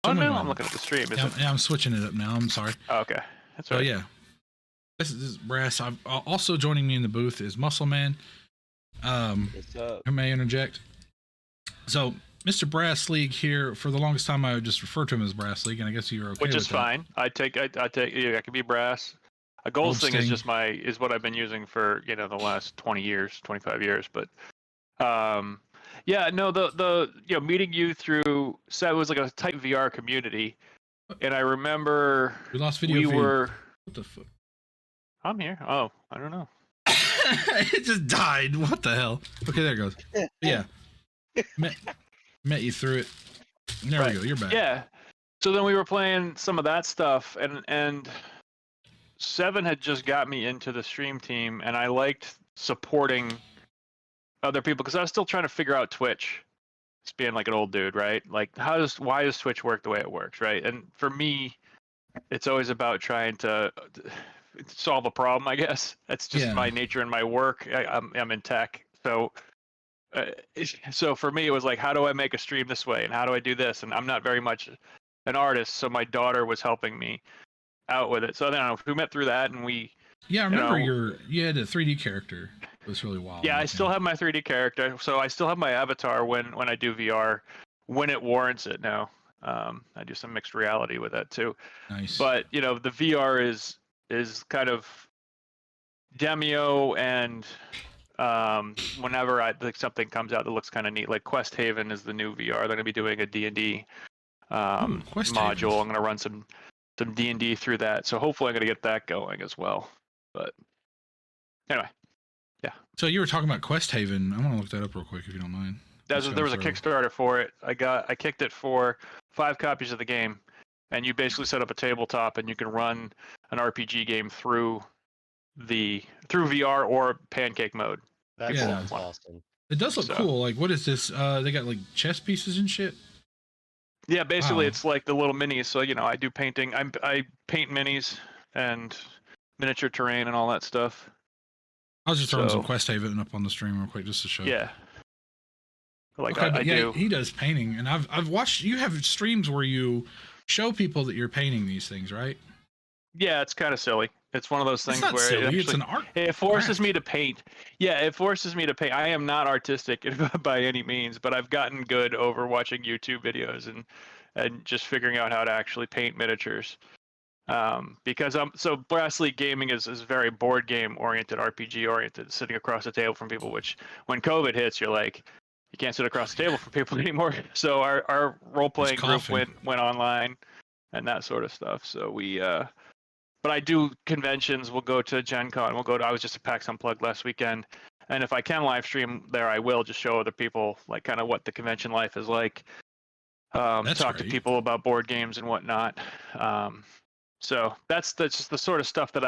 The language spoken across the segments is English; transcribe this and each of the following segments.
Oh Somebody no, might- I'm looking at the stream. Yeah, I'm switching it up now. I'm sorry. Oh, okay, that's Oh right. yeah, this is Brass. Also joining me in the booth is Muscle Man. What's up? I may interject. So, Mr. BRASSleague here. For the longest time, I would just refer to him as BRASSleague, and I guess you're okay Which with is that. fine. I take. Yeah, I can be brass. A Goldsting is Goldsting. just is what I've been using for the last 20 years, 25 years. But yeah, no, the meeting you through it was like a tight VR community, and I remember We lost video. we feed. were. What the fuck? I'm here. Oh, I don't know. It just died. What the hell? Okay, there it goes. Yeah. Met you through it. There we go. You're back. Yeah. So then we were playing some of that stuff, and Seven had just got me into the stream team, and I liked supporting other people because I was still trying to figure out Twitch. Just being like an old dude, right? Like, why does Twitch work the way it works, right? And for me, it's always about trying to solve a problem, I guess. That's just my nature and my work. I'm in tech, so so for me it was like, how do I make a stream this way, and how do I do this? And I'm not very much an artist, so my daughter was helping me out with it. So I don't know, we met through that, and we. Yeah, I remember you had a 3D character. It was really wild. Yeah, I still have my 3D character, so I still have my avatar when I do VR, when it warrants it now. I do some mixed reality with that too. Nice. But the VR is kind of Demio, and whenever something comes out that looks kind of neat, like Quest Haven is the new VR. They're going to be doing a D&D module. I'm going to run some D&D through that, so hopefully I'm going to get that going as well. But anyway, yeah. So you were talking about Quest Haven. I want to look that up real quick if you don't mind. There was a Kickstarter for it. I kicked it for 5 copies of the game, and you basically set up a tabletop and you can run an RPG game through VR or pancake mode. That sounds awesome. It does look cool. Like, what is this? They got like chess pieces and shit. Yeah, basically it's like the little minis. So I do painting. I paint minis and miniature terrain and all that stuff. I was just throwing some Quest Haven up on the stream real quick just to show. Yeah. Like okay, I do. He does painting, and I've watched. You have streams where you show people that you're painting these things, right? Yeah, it's kind of silly. It's one of those things it's not where silly. It's an art. It forces me to paint. Yeah, it forces me to paint. I am not artistic by any means, but I've gotten good over watching YouTube videos and just figuring out how to actually paint miniatures. Because BRASSleague gaming is very board game oriented, RPG oriented, sitting across the table from people. Which when COVID hits, you're like, you can't sit across the table from people anymore. So our role playing group went online and that sort of stuff. So we. But I do conventions. We'll go to Gen Con. I was just at PAX Unplugged last weekend, and if I can live stream there, I will just show other people like kind of what the convention life is like. Talk to people about board games and whatnot. So that's just the sort of stuff that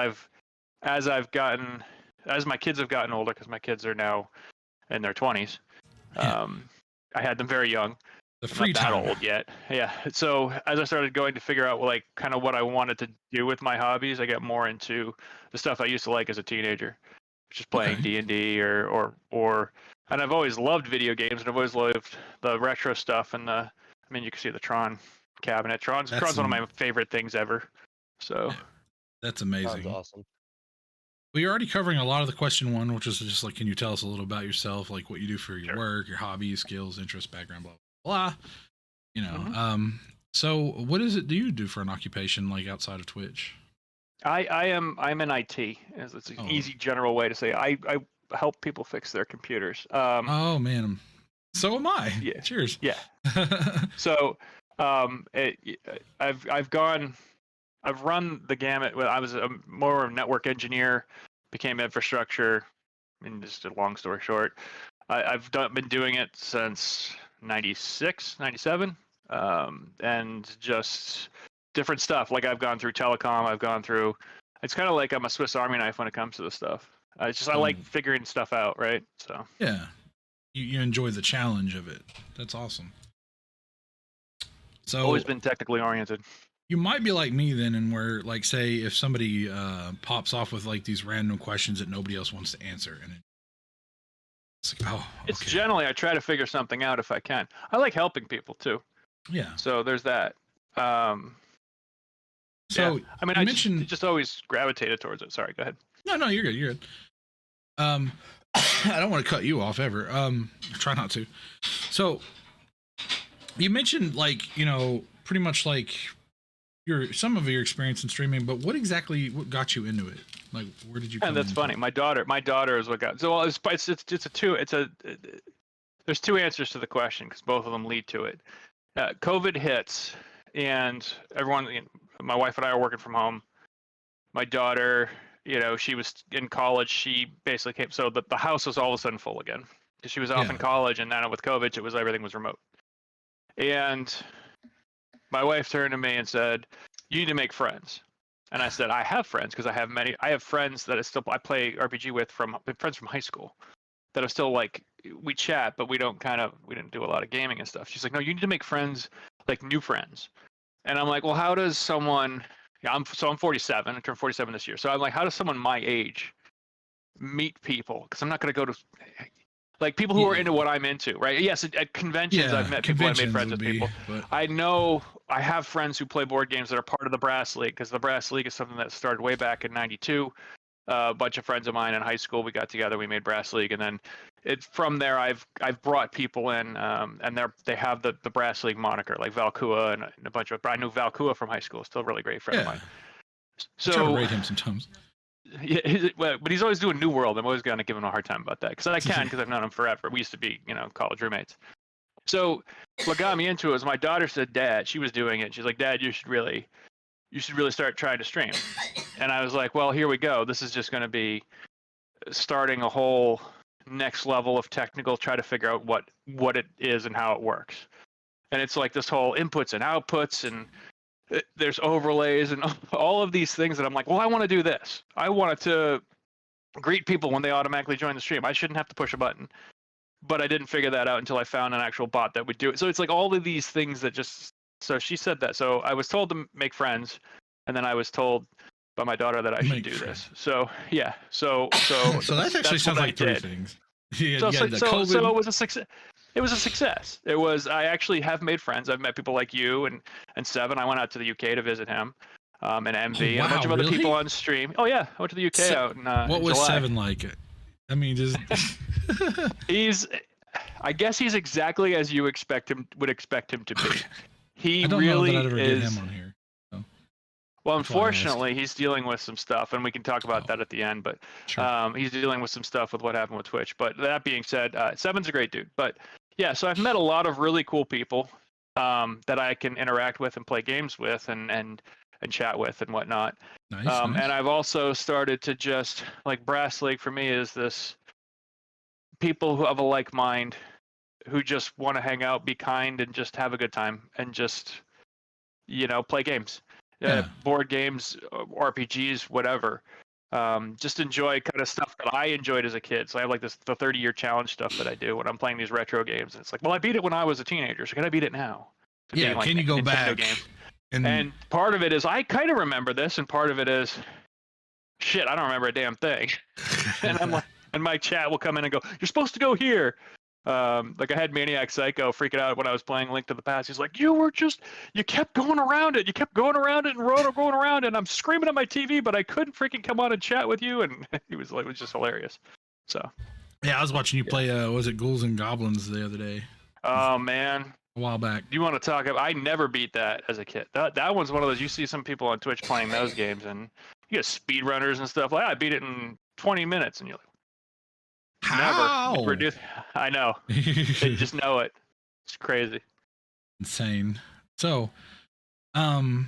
as my kids have gotten older, because my kids are now in their 20s. I had them very young. The free time. Not that old yet. Yeah. So as I started going to figure out like kind of what I wanted to do with my hobbies, I got more into the stuff I used to like as a teenager, just playing D&D or and I've always loved video games, and I've always loved the retro stuff, and you can see the Tron cabinet. Tron's one of my favorite things ever. So that's amazing. Sounds awesome. Well, you're already covering a lot of the question one, which is just like, can you tell us a little about yourself, like what you do for your work, your hobbies, skills, interests, background, blah blah. So what is it do you do for an occupation, like outside of Twitch? I'm in IT. It's an easy general way to say I help people fix their computers. Oh man, so am I. Yeah. Cheers. Yeah. So I've run the gamut. I was more of a network engineer, became infrastructure. Just a long story short, I've been doing it since 96, 97, and just different stuff. Like I've gone through telecom. It's kind of like I'm a Swiss Army knife when it comes to this stuff. I like figuring stuff out, right? So yeah, you enjoy the challenge of it. That's awesome. So always been technically oriented. You might be like me then, and where like say if somebody pops off with like these random questions that nobody else wants to answer, and it's like, it's generally I try to figure something out if I can. I like helping people too. Yeah. So there's that. So yeah. I mean, I just always gravitated towards it. Sorry, go ahead. No, you're good. You're good. I don't want to cut you off ever. Try not to. So you mentioned like, you know, pretty much like some of your experience in streaming, but what got you into it? Like, where did you come And that's funny. My daughter is what got, so well, there's two answers to the question because both of them lead to it. COVID hits and everyone, my wife and I are working from home. My daughter, you know, she was in college. She basically came, so the house was all of a sudden full again because she was off in college, and then with COVID, everything was remote. And my wife turned to me and said, "You need to make friends." And I said, "I have friends because I have friends that I play RPG with friends from high school that are still like, we chat, but we didn't do a lot of gaming and stuff." She's like, "No, you need to make friends, like new friends." And I'm like, "Well, how does someone?" Yeah, I'm 47. I turned 47 this year. So I'm like, how does someone my age meet people? Because I'm not going to go to like people who are into what I'm into, right? Yes, at conventions I've met people, I made friends with people. I know I have friends who play board games that are part of the BRASSleague, because the BRASSleague is something that started way back in '92. A bunch of friends of mine in high school, we got together, we made BRASSleague, and then from there I've brought people in, and they have the BRASSleague moniker, like Valkua and a bunch of. I knew Valkua from high school, still a really great friend of mine. So I try to rate him sometimes. Yeah, but he's always doing New World. I'm always going to give him a hard time about that because I've known him forever. We used to be, college roommates. So what got me into it was my daughter said, "Dad," she was doing it. She's like, "Dad, you should really start trying to stream." And I was like, "Well, here we go. This is just going to be starting a whole next level of technical, try to figure out what it is and how it works." And it's like this whole inputs and outputs, and there's overlays and all of these things that I'm like, well, I want to do this. I wanted to greet people when they automatically join the stream. I shouldn't have to push a button. But I didn't figure that out until I found an actual bot that would do it. So it's like all of these things that so she said that. So I was told to make friends, and then I was told by my daughter that I should do this. So yeah. So that actually sounds like three things. So it was a success. It was a success. I actually have made friends. I've met people like you and Seven. I went out to the UK to visit him, and MV, and a bunch of other people on stream. Oh yeah, I went to the UK out in what was July. Seven like? I mean, just I guess he's exactly as you would expect him to be. He I don't really know that I'd ever is. Get him on here. So. Well, unfortunately, he's dealing with some stuff, and we can talk about that at the end. But sure. He's dealing with some stuff with what happened with Twitch. But that being said, Seven's a great dude. But yeah, so I've met a lot of really cool people that I can interact with and play games with and chat with and whatnot. Nice, nice. And I've also started to just like BRASSleague for me is this people who have a like mind, who just want to hang out, be kind, and just have a good time, and just play games, board games, RPGs, whatever. Just enjoy kind of stuff that I enjoyed as a kid. So I have like the 30-year challenge stuff that I do when I'm playing these retro games. And it's like, well, I beat it when I was a teenager, so can I beat it now? Yeah, like, can you go Nintendo back? Games. And part of it is I kind of remember this, and part of it is, shit, I don't remember a damn thing. And I'm like, and my chat will come in and go, "You're supposed to go here." Like I had Maniac Psycho freaking out when I was playing Link to the Past. He's like, you kept going around it. You kept going around it and going around it. And I'm screaming at my TV, but I couldn't freaking come on and chat with you. And it was just hilarious. So. Yeah, I was watching you play, was it Ghouls and Goblins the other day? Oh, man. A while back. Do you want to talk about, I never beat that as a kid. That one's one of those, you see some people on Twitch playing those games and you get speedrunners and stuff. Like, I beat it in 20 minutes. And you're like, how? Never. I know. They just know it. It's crazy. Insane. So, I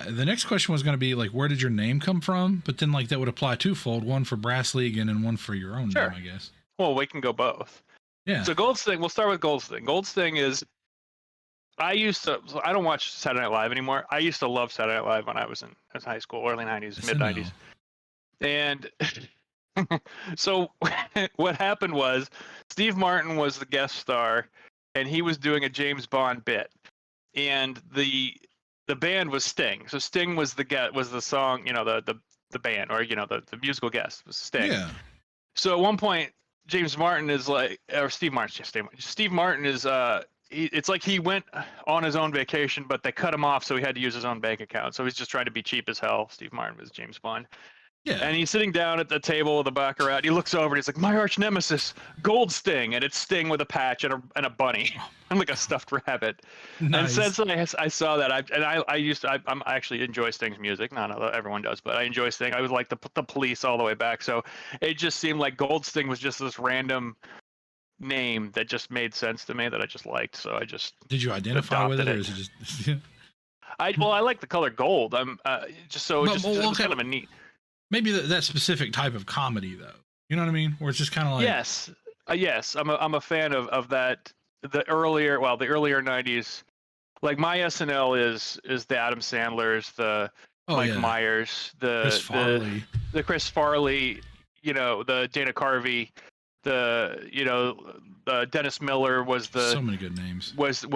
the next question was going to be like, where did your name come from? But then like that would apply twofold, one for BRASSleague and then one for your own name, I guess. Well, we can go both. Yeah. So Goldsting, we'll start with Goldsting. Goldsting is, I don't watch Saturday Night Live anymore. I used to love Saturday Night Live when I was in high school, early 90s, mid 90s. And so what happened was Steve Martin was the guest star and he was doing a James Bond bit, and the band was Sting. So Sting was the song, the band, or the musical guest was Sting. Yeah. So at one point James Martin is like, or Steve Martin is it's like he went on his own vacation, but they cut him off, so he had to use his own bank account. So he's just trying to be cheap as hell. Steve Martin was James Bond. Yeah. And he's sitting down at the table with the baccarat. He looks over and he's like, "My arch nemesis, Goldsting," and it's Sting with a patch and a bunny. I'm like a stuffed rabbit. Nice. And since I saw that, I actually enjoy Sting's music. Not everyone does, but I enjoy Sting. I was like the Police all the way back. So it just seemed like Goldsting was just this random name that just made sense to me that I just liked. So I just did you identify with it, or is it just? I like the color gold. I'm just so it was kind of a neat. Maybe that specific type of comedy, though. You know what I mean? Where it's just kind of like yes. I'm a fan of that. The earlier '90s, like my SNL is the Adam Sandler's, the Mike Myers, the Chris Farley, the Dana Carvey, the Dennis Miller was the so many good names. Was the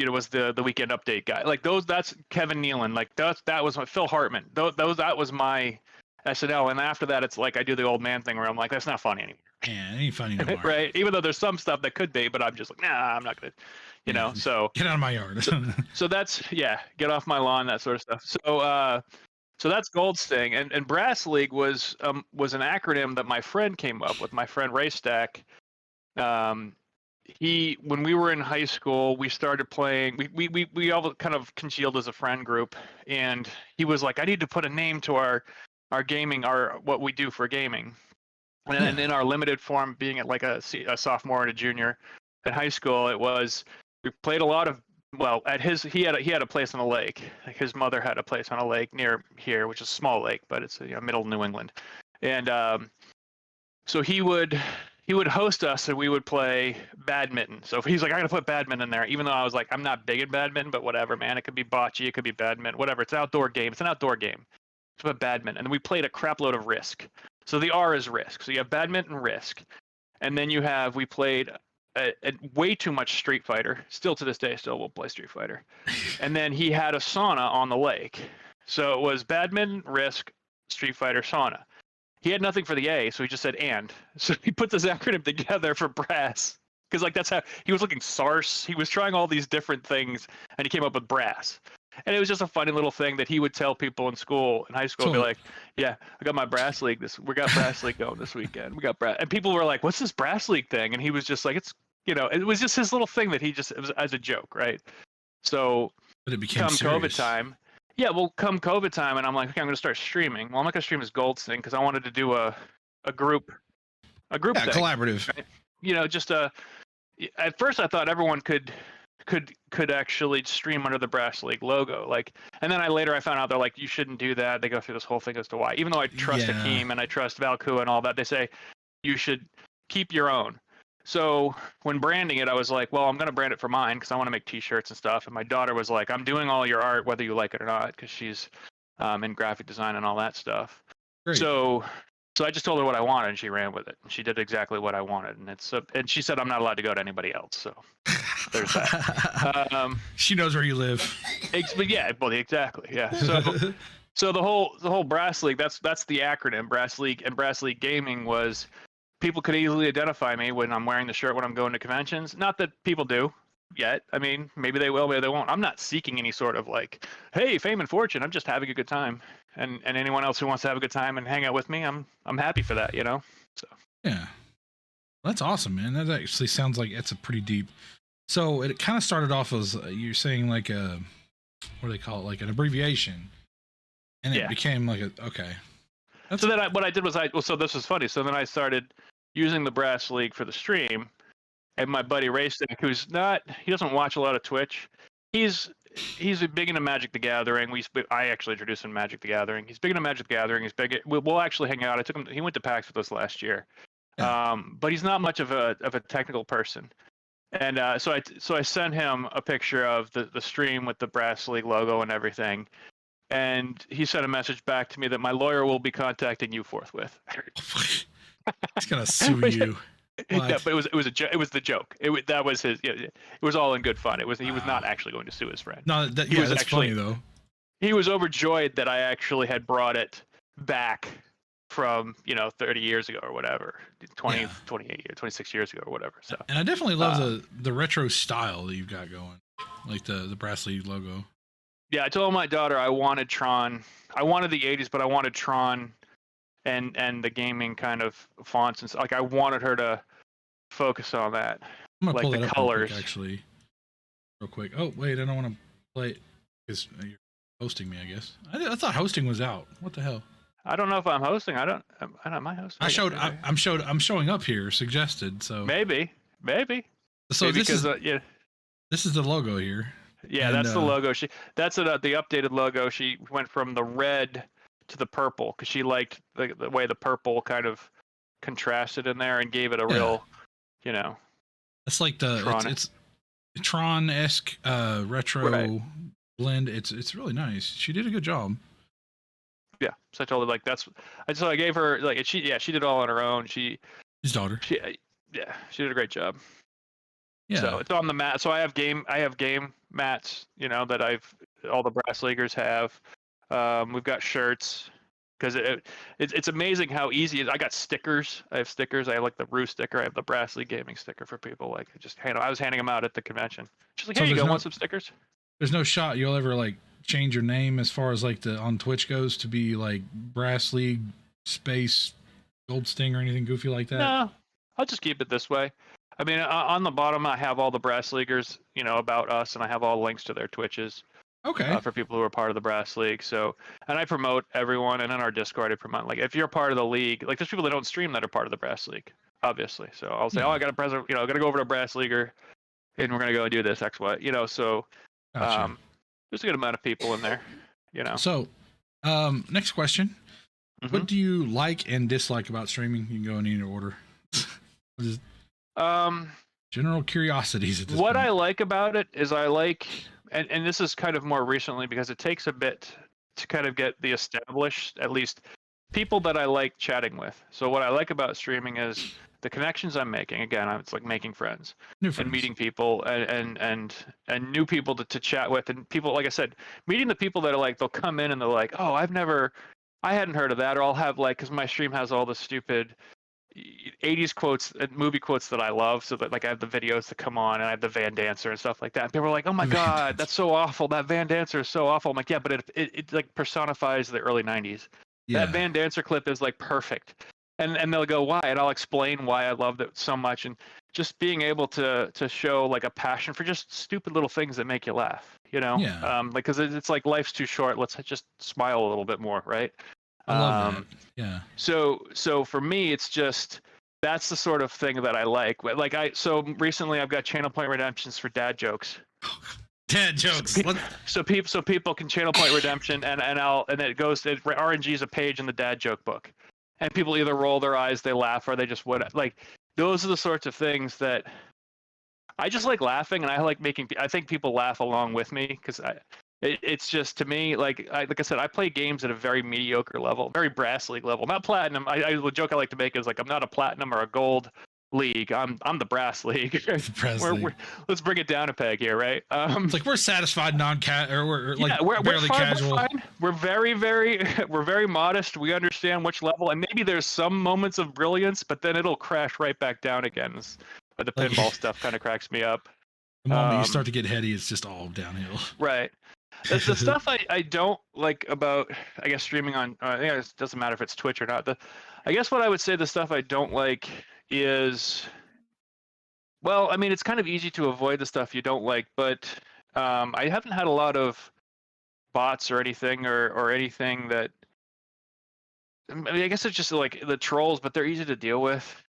was the Weekend Update guy. Like those, that's Kevin Nealon. Like that was Phil Hartman. That was my SNL. And after that, it's like I do the old man thing where I'm like, that's not funny anymore. Yeah, it ain't funny no more. Right? Even though there's some stuff that could be, but I'm just like, nah, I'm not gonna, So get out of my yard. so that's get off my lawn, that sort of stuff. So that's Goldsting, and BRASSLeague was an acronym that my friend came up with. My friend Ray Stack. When we were in high school, we started playing. We all kind of congealed as a friend group, and he was like, "I need to put a name to our gaming, what we do for gaming." And in our limited form, being at like a sophomore and a junior in high school, we played a lot of. Well, he had a place on a lake. Like his mother had a place on a lake near here, which is a small lake, but it's middle New England, and so he would host us and we would play badminton. So he's like, "I gotta put badminton in there," even though I was like, I'm not big at badminton, but whatever, man. It could be bocce, it could be badminton, whatever. It's an outdoor game. It's an outdoor game. So put badminton, and then we played a crap load of Risk. So the R is Risk. So you have badminton, Risk, and then we played way too much Street Fighter. Still to this day, we'll play Street Fighter. And then he had a sauna on the lake. So it was badminton, Risk, Street Fighter, sauna. He had nothing for the A, so he just said "and." So he put this acronym together for Brass, because like that's how he was looking SARS. He was trying all these different things, and he came up with Brass. And it was just a funny little thing that he would tell people in high school, be like, "Yeah, I got my BRASSLeague we got BRASSLeague going this weekend. We got Brass." And people were like, "What's this BRASSLeague thing?" And he was just like, "It's it was just his little thing that it was as a joke, right?" So but it became come serious. COVID time. Yeah, well, come COVID time, and I'm like, okay, I'm going to start streaming. Well, I'm not going to stream as Goldsting because I wanted to do a group thing. Collaborative. Right? Just at first I thought everyone could actually stream under the BRASSLeague logo, and then I found out they're like, you shouldn't do that. They go through this whole thing as to why. Even though I trust Akeem and I trust Valku and all that, they say you should keep your own. So when branding it, I was like, well, I'm going to brand it for mine because I want to make T-shirts and stuff. And my daughter was like, I'm doing all your art, whether you like it or not, because she's in graphic design and all that stuff. Great. So I just told her what I wanted, and she ran with it. And she did exactly what I wanted. And and she said I'm not allowed to go to anybody else. So there's that. She knows where you live. But yeah, well, exactly. Yeah. So the whole BRASSLeague, that's the acronym. BRASSLeague and BRASSLeague Gaming was. People could easily identify me when I'm wearing the shirt when I'm going to conventions. Not that people do yet. I mean, maybe they will, maybe they won't. I'm not seeking any sort of like, hey, fame and fortune. I'm just having a good time. And anyone else who wants to have a good time and hang out with me, I'm happy for that, So yeah, that's awesome, man. That actually sounds like it's a pretty deep. So it kind of started off as you're saying like what do they call it, like an abbreviation, and it became like okay. So then what I did was so this was funny. So then I started using the BRASSLeague for the stream, and my buddy Ray Stack, he doesn't watch a lot of Twitch. He's big into Magic the Gathering. I actually introduced him to Magic the Gathering. He's big into Magic the Gathering. We'll actually hang out. I took him. He went to PAX with us last year, but he's not much of a technical person. And so I sent him a picture of the stream with the BRASSLeague logo and everything. And he sent a message back to me that my lawyer will be contacting you forthwith. He's gonna sue you. Yeah, but it was the joke. That was his. It was all in good fun. He was not actually going to sue his friend. No, that's funny though. He was overjoyed that I actually had brought it back from 30 years ago or whatever, 20, 28 years, 26 years ago or whatever. So, and I definitely love the retro style that you've got going, like the BRASSleague logo. Yeah, I told my daughter I wanted Tron. I wanted the 80s, but I wanted Tron and the gaming kind of fonts and like I wanted her to focus on that. I'm gonna like pull the that up colors. real quick. Oh wait, I don't want to play it because you're hosting me. I guess I thought hosting was out. What the hell? I don't know if I'm hosting. I don't. Am I hosting? I'm showing up here. Suggested. So maybe. So maybe this is yeah. This is the logo here. Yeah, and, that's the logo. That's the updated logo. She went from the red to the purple because she liked the way the purple kind of contrasted in there and gave it a real, It's like it's Tron-esque retro blend. It's really nice. She did a good job. Yeah, so I told her so I gave her she did it all on her own. His daughter. She did a great job. Yeah. So it's on the mat. So I have game mats, that all the BRASSleaguers have. We've got shirts because it's amazing how easy it is. I got stickers. I have stickers. I have like the Roo sticker. I have the BRASSleague gaming sticker for people. I was handing them out at the convention. She's like, "Here you go. Want some stickers?" There's no shot you'll ever change your name as far as on Twitch goes to be like BRASSleague space Goldsting or anything goofy like that. No, I'll just keep it this way. I mean, on the bottom, I have all the BRASSleaguers, about us, and I have all the links to their Twitches. Okay. For people who are part of the BRASSleague. So, and I promote everyone, and in our Discord, I promote if you're part of the league, there's people that don't stream that are part of the BRASSleague, obviously. So I'll say, I got a present, I got to go over to BRASSleaguer, and we're gonna go and do this X, Y, So, gotcha. There's a good amount of people in there, So, next question: What do you like and dislike about streaming? You can go in either order. General curiosities at this point. I like about it is and this is kind of more recently because it takes a bit to kind of get the established, at least people that I like chatting with. So what I like about streaming is the connections I'm making. Again, it's like making friends and meeting people and new people to chat with, and people, like I said, meeting the people that are they'll come in and they're like, oh, I hadn't heard of that, or I'll have because my stream has all the stupid 80s quotes and movie quotes that I love, so that I have the videos that come on and I have the Van Dancer and stuff like that. And people are like, oh my god, that's so awful, that Van Dancer is so awful. I'm like, yeah, but it personifies the early 90s. That Van Dancer clip is perfect, and they'll go, why, and I'll explain why I loved it so much. And just being able to show a passion for just stupid little things that make you laugh, because it's life's too short, let's just smile a little bit more, right? I love that. Yeah. So for me, it's just that's the sort of thing that I like. So recently I've got channel point redemptions for dad jokes. Dad jokes. So people can channel point redemption and it RNG's a page in the dad joke book, and people either roll their eyes, they laugh, or they just would those are the sorts of things that I just like laughing, and I like making. I think people laugh along with me because it's just, to me, like I said, I play games at a very mediocre level, very BRASSleague level, not platinum. The joke I like to make is I'm not a platinum or a gold league. I'm the BRASSleague. Let's bring it down a peg here, right? It's we're satisfied we're barely casual. We're fine. We're very modest. We understand which level, and maybe there's some moments of brilliance, but then it'll crash right back down again. But the pinball stuff kind of cracks me up. The moment you start to get heady, it's just all downhill. Right. The stuff I don't like about, I guess, streaming on, it doesn't matter if it's Twitch or not. I guess what I would say, the stuff I don't like is, well, I mean, it's kind of easy to avoid the stuff you don't like, but I haven't had a lot of bots or anything or anything that, I mean, I guess it's just the trolls, but they're easy to deal with.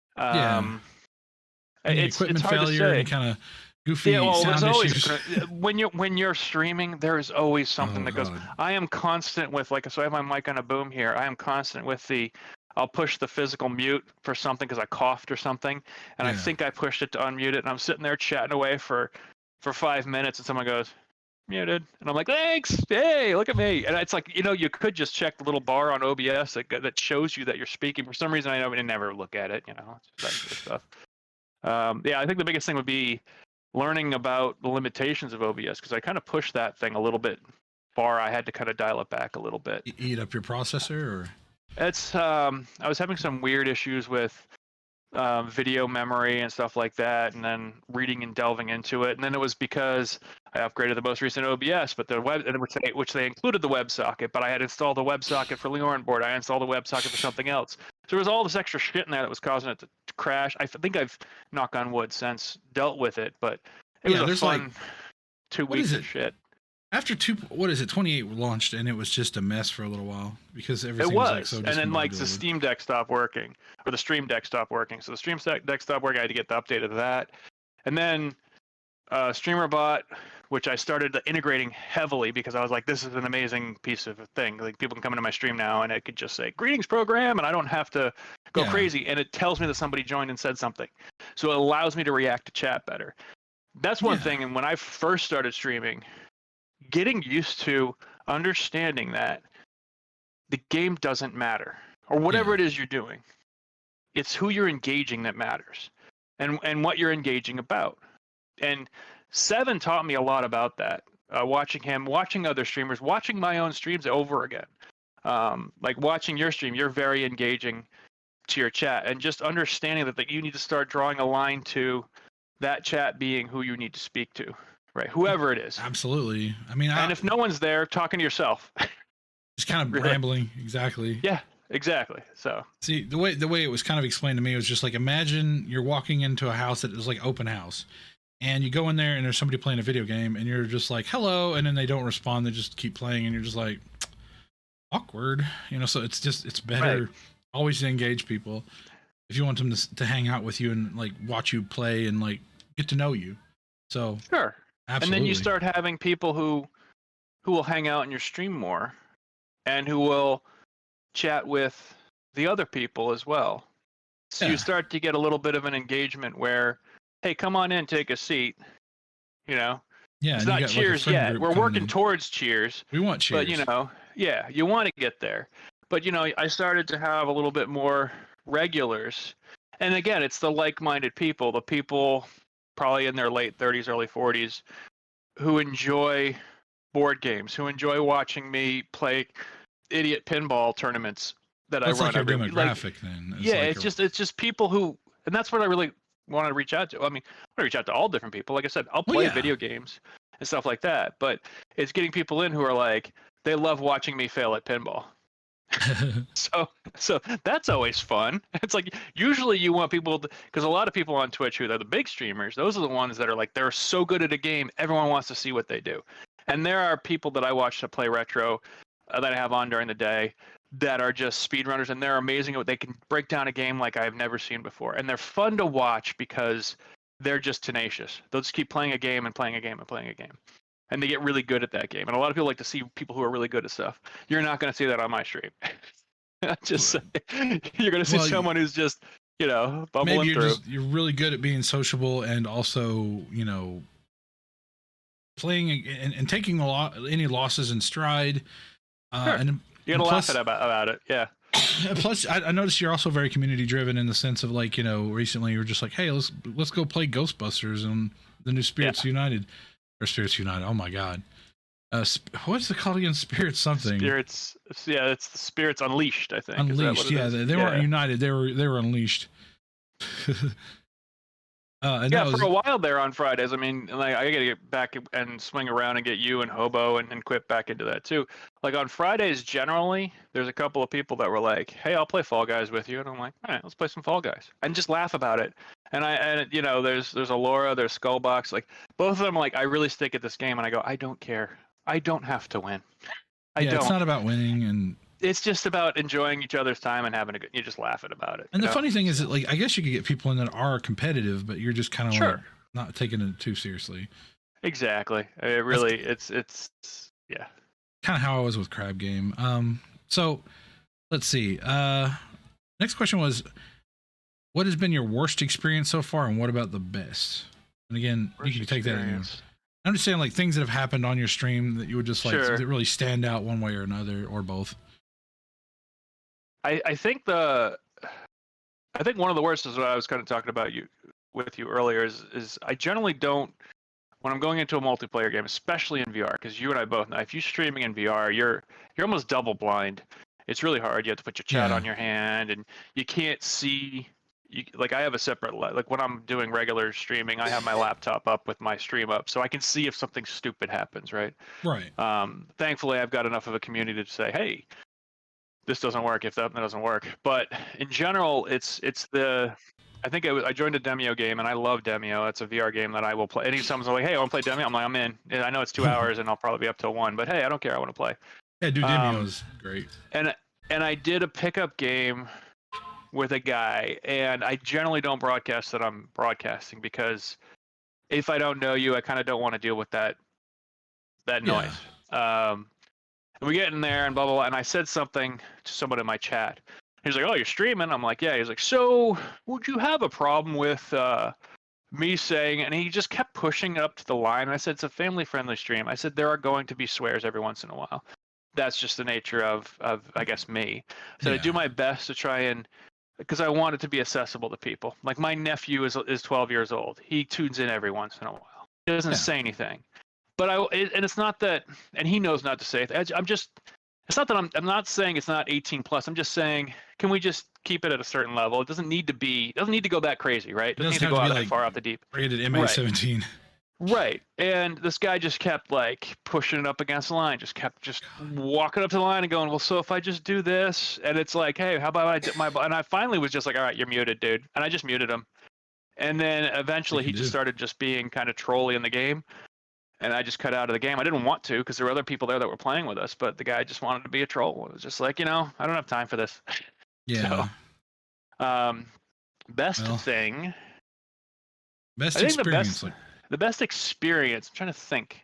It's equipment failure, any kind of goofy sound issues. When you're streaming, there is always something that goes. I am constant with so I have my mic on a boom here. I am constant with I'll push the physical mute for something because I coughed or something, and I think I pushed it to unmute it, and I'm sitting there chatting away for 5 minutes, and someone goes, muted, and I'm like, thanks, hey, look at me. And it's you could just check the little bar on OBS that shows you that you're speaking. For some reason, I never look at it. It's that sort of stuff. I think the biggest thing would be learning about the limitations of OBS, because I kind of pushed that thing a little bit far. I had to kind of dial it back a little bit. Eat up your processor, or? It's I was having some weird issues with video memory and stuff like that, and then reading and delving into it. And then it was because I upgraded the most recent OBS, but the web, which they included the WebSocket, but I had installed the WebSocket for Leorn board. I installed the WebSocket for something else. So there was all this extra shit in there that was causing it to crash. I think I've, knock on wood, since dealt with it, but it was a fun 2 weeks of shit. After 28 launched, and it was just a mess for a little while because everything was like so. And then like the Steam Deck stopped working, or the Stream Deck stopped working. So the Stream Deck stopped working. I had to get the update of that, and then StreamerBot, which I started integrating heavily because I was like, this is an amazing piece of a thing. Like people can come into my stream now, and it could just say greetings program, and I don't have to go crazy, and it tells me that somebody joined and said something, so it allows me to react to chat better. That's one thing. And when I first started streaming, getting used to understanding that the game doesn't matter, or whatever it is you're doing, it's who you're engaging that matters, and what you're engaging about. And Seven taught me a lot about that. Watching him, watching other streamers, watching my own streams over again. Like watching your stream, you're very engaging to your chat, and just understanding that you need to start drawing a line to that chat being who you need to speak to. Right, whoever it is. Absolutely. I mean, and if no one's there, talking to yourself. Just kind of rambling. Exactly. Yeah, exactly. So see, the way it was kind of explained to me was just like, imagine you're walking into a house that is like open house, and you go in there and there's somebody playing a video game, and you're just like, hello, and then they don't respond, they just keep playing, and you're just like, awkward, you know. So it's better always to engage people if you want them to hang out with you and like watch you play and like get to know you. So sure. Absolutely. And then you start having people who will hang out in your stream more, and who will chat with the other people as well. So you start to get a little bit of an engagement where, hey, come on in, take a seat. You know? Yeah. It's not cheers yet. We're working towards cheers. We want cheers. But you know, you want to get there. But you know, I started to have a little bit more regulars. And again, it's the like-minded people, the people probably in their late 30s, early 40s, who enjoy board games, who enjoy watching me play idiot pinball tournaments that I run. Like your demographic, then. It's just people who, and that's what I really want to reach out to. I mean, I want to reach out to all different people. Like I said, I'll play video games and stuff like that, but it's getting people in who are like, they love watching me fail at pinball. so that's always fun. It's like, usually you want people because a lot of people on Twitch who are the big streamers, those are the ones that are like, they're so good at a game, everyone wants to see what they do. And there are people that I watch to play retro that I have on during the day that are just speedrunners, and they're amazing. They can break down a game like I've never seen before, and they're fun to watch because they're just tenacious. They'll just keep playing a game and playing a game and playing a game, and they get really good at that game. And a lot of people like to see people who are really good at stuff. You're not going to see that on my stream. Just you're going to see someone who's just, you know, bubbling through. You're really good at being sociable, and also, you know, playing and taking any losses in stride. Sure. And you gotta laugh about it. Yeah. Plus, I noticed you're also very community driven in the sense of, like, you know, recently you were just like, hey, let's go play Ghostbusters and the new Spirits United, or Spirits United. Oh my God. What's it called again? Spirits something. Spirits. Yeah, it's the Spirits Unleashed, I think. Unleashed. Yeah, they weren't united. They were unleashed. For a while there on Fridays. I mean, like, I gotta get back and swing around and get you and Hobo and Quip back into that too. Like on Fridays, generally, there's a couple of people that were like, "Hey, I'll play Fall Guys with you," and I'm like, "All right, let's play some Fall Guys," and just laugh about it. And you know, there's Alora, there's Skullbox, like both of them. Like, I really stick at this game, and I go, I don't care. I don't have to win. I don't. It's not about winning, and it's just about enjoying each other's time and having a good. You're just laughing about it. And the funny thing is that, like, I guess you could get people in that are competitive, but you're just kind of like not taking it too seriously. Exactly. It really, it's yeah. Kind of how I was with Crab Game. So let's see. Next question was, what has been your worst experience so far, and what about the best? And again, you can take that in. I'm just saying, like, things that have happened on your stream that you would just like that really stand out one way or another, or both. I think one of the worst is what I was kind of talking about with you earlier is I generally don't, when I'm going into a multiplayer game, especially in VR, because you and I both know if you're streaming in VR, you're almost double blind, It's really hard. You have to put your chat Yeah. on your hand, and you can't see. Like I have a separate like when I'm doing regular streaming, I have my laptop up with my stream up, so I can see if something stupid happens, right? Right. Thankfully, I've got enough of a community to say, hey, this doesn't work if that doesn't work. But in general, it's the. I think I joined a Demio game, and I love Demio. It's a VR game that I will play. Anytime someone's like, hey, I want to play Demio, I'm like, I'm in. And I know it's 2 hours, and I'll probably be up till 1, but hey, I don't care. I want to play. Yeah, dude, Demio is great. And I did a pickup game with a guy, and I generally don't broadcast that I'm broadcasting, because if I don't know you, I kind of don't want to deal with that noise. And we get in there and blah blah blah, and I said something to someone in my chat. He's like, oh, you're streaming? I'm like, yeah. He's like, so would you have a problem with me saying, and he just kept pushing it up to the line. And I said, it's a family friendly stream. I said, there are going to be swears every once in a while. That's just the nature of I guess me. So I do my best to try and, because I want it to be accessible to people. Like my nephew is 12 years old. He tunes in every once in a while. He doesn't say anything, but and it's not that, and he knows not to say it. It's not that I'm not saying it's not 18 plus. I'm just saying, can we just keep it at a certain level? It doesn't need to go that crazy, right? It doesn't need to go out that far out the deep. Rated MA-17. Right. And this guy just kept like pushing it up against the line, just walking up to the line and going, well, so if I just do this, and it's like, hey, how about I dip and I finally was just like, all right, you're muted, dude. And I just muted him. And then eventually he just started just being kind of trolly in the game. And I just cut out of the game. I didn't want to, because there were other people there that were playing with us, but the guy just wanted to be a troll. It was just like, I don't have time for this. Yeah. So, best experience. The best experience. I'm trying to think.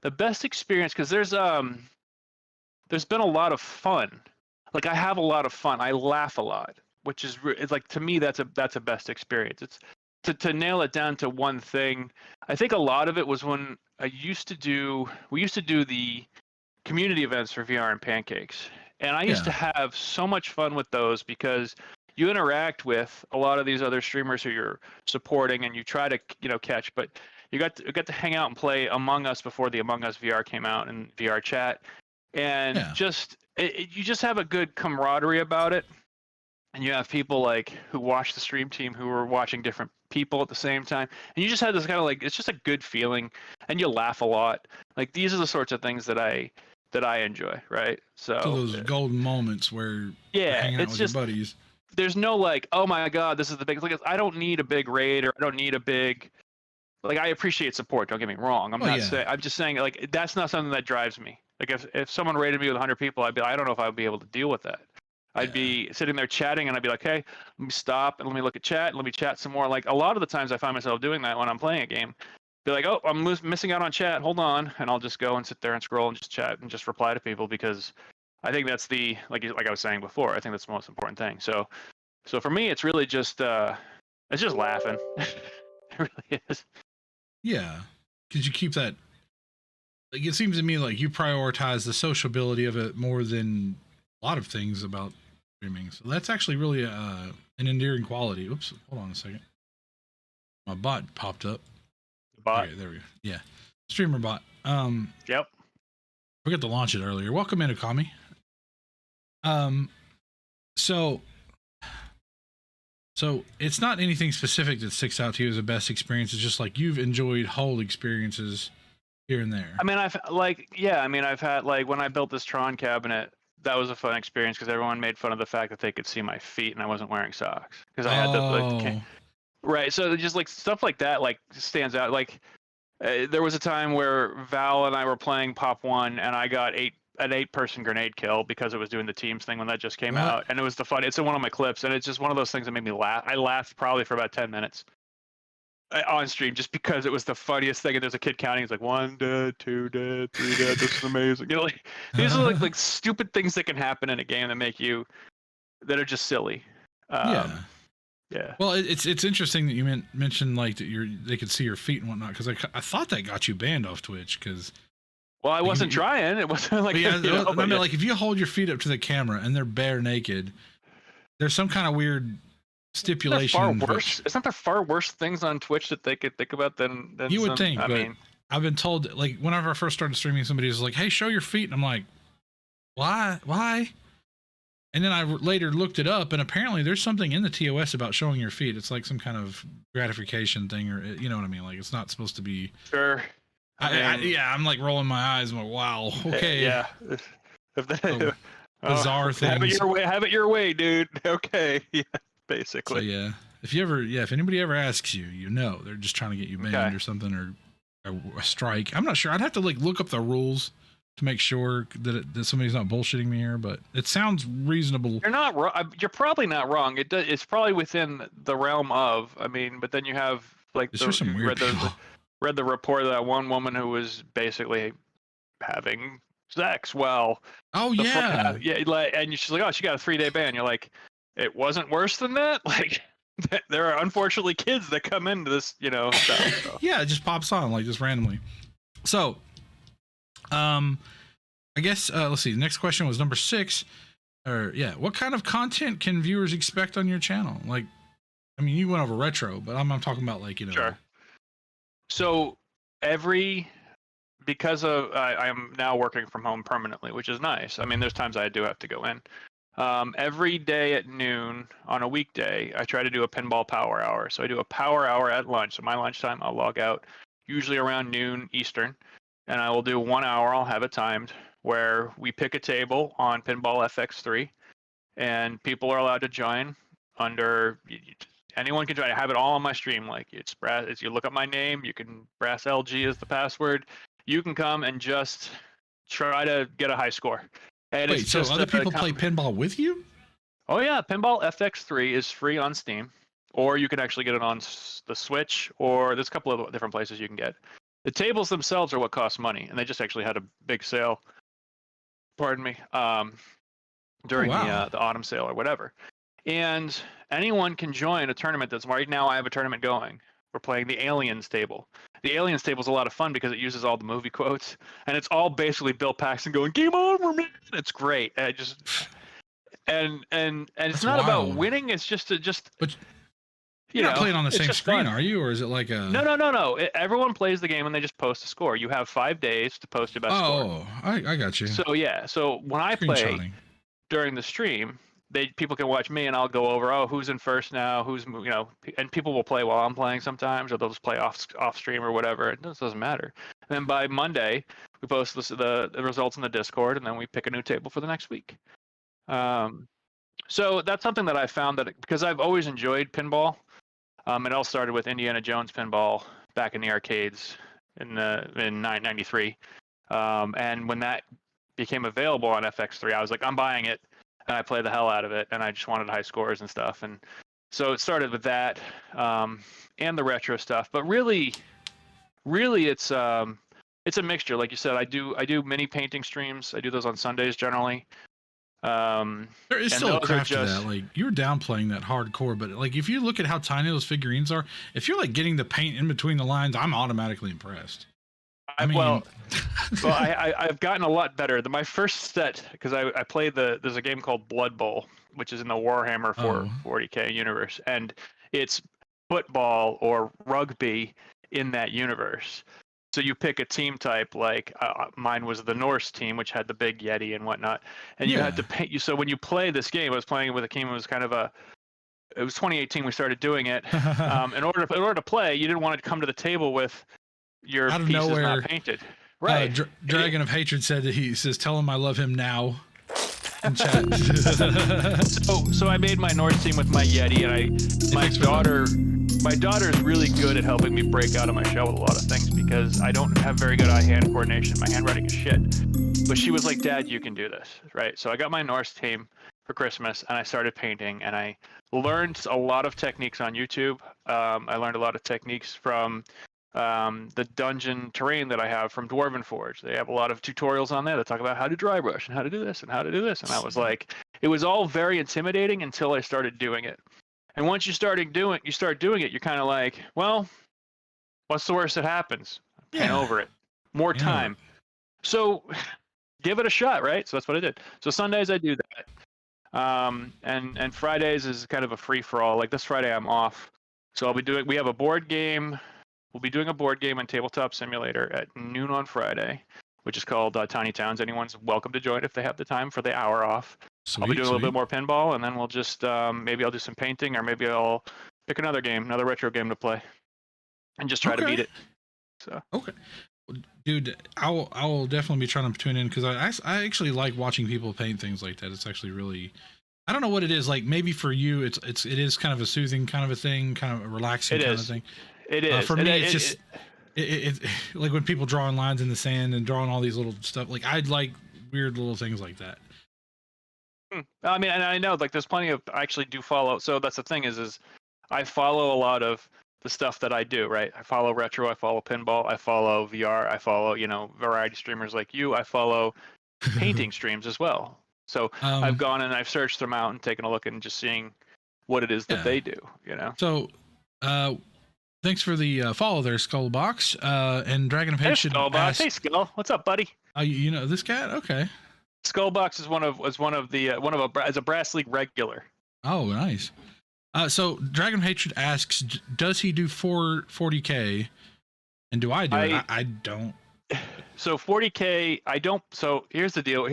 The best experience, because there's been a lot of fun. Like I have a lot of fun. I laugh a lot, which is it's like, to me that's a best experience. It's to nail it down to one thing. I think a lot of it was when we used to do the community events for VR and Pancakes, and I used to have so much fun with those, because you interact with a lot of these other streamers who you're supporting, and you try to catch, but you got to hang out and play Among Us before the Among Us VR came out in VR chat, and you just have a good camaraderie about it, and you have people like who watch the stream team who are watching different people at the same time, and you just have this kind of like, it's just a good feeling, and you laugh a lot. Like these are the sorts of things that I enjoy, right? So those golden moments where you're hanging out with your buddies. There's no like, oh my god, this is the big, like I don't need a big raid, or I don't need a big, like I appreciate support, don't get me wrong. I'm just saying like that's not something that drives me. Like if someone raided me with 100 people, I don't know if I would be able to deal with that. I'd be sitting there chatting, and I'd be like, hey, let me stop and let me look at chat, and let me chat some more. Like a lot of the times I find myself doing that when I'm playing a game. Be like, oh, I'm missing out on chat, hold on, and I'll just go and sit there and scroll and just chat and just reply to people, because I think that's the, like I was saying before, I think that's the most important thing. So for me, it's really just it's just laughing. It really is. Yeah, because you keep that. Like it seems to me like you prioritize the sociability of it more than a lot of things about streaming. So that's actually really an endearing quality. Oops, hold on a second. My bot popped up. Bot. Okay, there we go. Yeah, streamer bot. Yep. Forgot to launch it earlier. Welcome in, Akami. So it's not anything specific that sticks out to you as a best experience. It's just like you've enjoyed whole experiences here and there. I mean, I've had like when I built this Tron cabinet, that was a fun experience, because everyone made fun of the fact that they could see my feet and I wasn't wearing socks, because I had the right. So just like stuff like that, like stands out. Like there was a time where Val and I were playing Pop 1, and I got an 8-person grenade kill because it was doing the teams thing when that just came out, and it was the fun. It's in one of my clips, and it's just one of those things that made me laugh. I laughed probably for about 10 minutes on stream, just because it was the funniest thing. And there's a kid counting. It's like 1 dead, 2 dead, 3 dead. This is amazing. Like these are like stupid things that can happen in a game that are just silly. Yeah. Well, it's interesting that you mentioned like that they could see your feet and whatnot, because I thought that got you banned off Twitch, because. Well, I wasn't trying. It wasn't like. Yeah, I mean, like if you hold your feet up to the camera and they're bare naked, there's some kind of weird stipulation. Isn't there far worse things on Twitch that they could think about than you would think? I mean, I've been told, like whenever I first started streaming, somebody was like, "Hey, show your feet," and I'm like, "Why? Why?" And then I later looked it up, and apparently there's something in the TOS about showing your feet. It's like some kind of gratification thing, or you know what I mean? Like it's not supposed to be. Sure. I'm like rolling my eyes. I'm like, wow, okay. Yeah. Bizarre things. Have it your way. Have it your way, dude. Okay. Yeah. Basically. So yeah, if anybody ever asks you, you know, they're just trying to get you banned or something, or a strike. I'm not sure. I'd have to like look up the rules to make sure that somebody's not bullshitting me here, but it sounds reasonable. You're not wrong. You're probably not wrong. It's probably within the realm of. I mean, but then you have like read the report of that one woman who was basically having sex. Well. Oh yeah. And she's like, oh, she got a 3-day ban. You're like, it wasn't worse than that. Like, there are unfortunately kids that come into this, stuff. So. Yeah, it just pops on like just randomly. So. I guess let's see. The next question was number 6. What kind of content can viewers expect on your channel? Like, I mean, you went over retro, but I'm talking about like Sure. So because I am now working from home permanently, which is nice. I mean, there's times I do have to go in. Every day at noon on a weekday, I try to do a pinball power hour. So I do a power hour at lunch. So my lunchtime, I'll log out usually around noon Eastern. And I will do 1 hour, I'll have it timed, where we pick a table on Pinball FX3, and people are allowed to join anyone can join. I have it all on my stream. Like it's you look up my name, you can BRASSLG is the password. You can come and just try to get a high score. And wait, so other people play pinball with you? Oh yeah, Pinball FX3 is free on Steam, or you can actually get it on the Switch, or there's a couple of different places you can get. The tables themselves are what cost money, and they just actually had a big sale. Pardon me, during the autumn sale or whatever. And anyone can join a tournament. That's right now. I have a tournament going. We're playing the Aliens table. The Aliens table is a lot of fun because it uses all the movie quotes, and it's all basically Bill Paxton going "Game over, man!" It's great. And and it's not about winning. It's just. But you're not playing on the same screen, are you? Or is it like a... No. Everyone plays the game and they just post a score. You have 5 days to post your best score. Oh, I got you. So, yeah. So, when I play during the stream, people can watch me and I'll go over, who's in first now, and people will play while I'm playing sometimes, or they'll just play off stream or whatever. It doesn't matter. And then by Monday, we post the results in the Discord, and then we pick a new table for the next week. So, that's something that I found that, because I've always enjoyed pinball. It all started with Indiana Jones pinball back in the arcades in 1993. And when that became available on FX3, I was like, I'm buying it. And I played the hell out of it. And I just wanted high scores and stuff. And so it started with that and the retro stuff. But really it's a mixture. Like you said, I do mini painting streams. I do those on Sundays generally. There is still a craft to that. Like, you're downplaying that hardcore, but like if you look at how tiny those figurines are, if you're like getting the paint in between the lines, I'm automatically impressed. I've gotten a lot better. My first set, because I played there's a game called Blood Bowl, which is in the Warhammer 40K universe, and it's football or rugby in that universe. So you pick a team type, like mine was the Norse team, which had the big Yeti and whatnot. And you had to paint. So when you play this game, I was playing with a team. It was kind of it was 2018. We started doing it. In order to play, you didn't want to come to the table with your pieces not painted. Right. Dragon of Hatred said that he says, "Tell him I love him now." In chat. so I made my Norse team with my Yeti, and my daughter is really good at helping me break out of my shell with a lot of things, because I don't have very good eye-hand coordination. My handwriting is shit. But she was like, "Dad, you can do this," right? So I got my Norse team for Christmas, and I started painting, and I learned a lot of techniques on YouTube. I learned a lot of techniques from the dungeon terrain that I have from Dwarven Forge. They have a lot of tutorials on there that talk about how to dry brush and how to do this and how to do this. And I was like, it was all very intimidating until I started doing it. And once you start doing it, you're kind of like, well, what's the worst that happens? Paint over it. More time. So give it a shot, right? So that's what I did. So Sundays I do that. And Fridays is kind of a free for all. Like this Friday I'm off. So we have a board game. We'll be doing a board game on Tabletop Simulator at noon on Friday, which is called Tiny Towns. Anyone's welcome to join if they have the time for the hour off. Sweet, I'll be doing a little sweet. bit more pinball, and then we'll just maybe I'll do some painting, or maybe I'll pick another game, another retro game to play, and just try to beat it. So okay, dude, I will definitely be trying to tune in because I actually like watching people paint things like that. It's actually really, I don't know what it is. Like maybe for you, it is kind of a soothing kind of a thing, kind of a relaxing kind of thing. It is. For me, it's just it like when people drawing lines in the sand and drawing all these little stuff. Like I'd like weird little things like that. I mean, and I know like there's plenty of, I actually do follow. So that's the thing is I follow a lot of the stuff that I do, right? I follow retro, I follow pinball, I follow VR, I follow, variety streamers like you. I follow painting streams as well. So I've gone and I've searched them out and taken a look and just seeing what it is that they do, So, thanks for the follow there, Skullbox. And Dragon of Hate should ask, hey Skull, what's up, buddy? You know this cat? Okay. Skullbox is one of a BRASSleague regular. Oh, nice. So Dragon of Hatred asks, does he do 40K? And do I do it? I don't. So 40K, I don't. So here's the deal.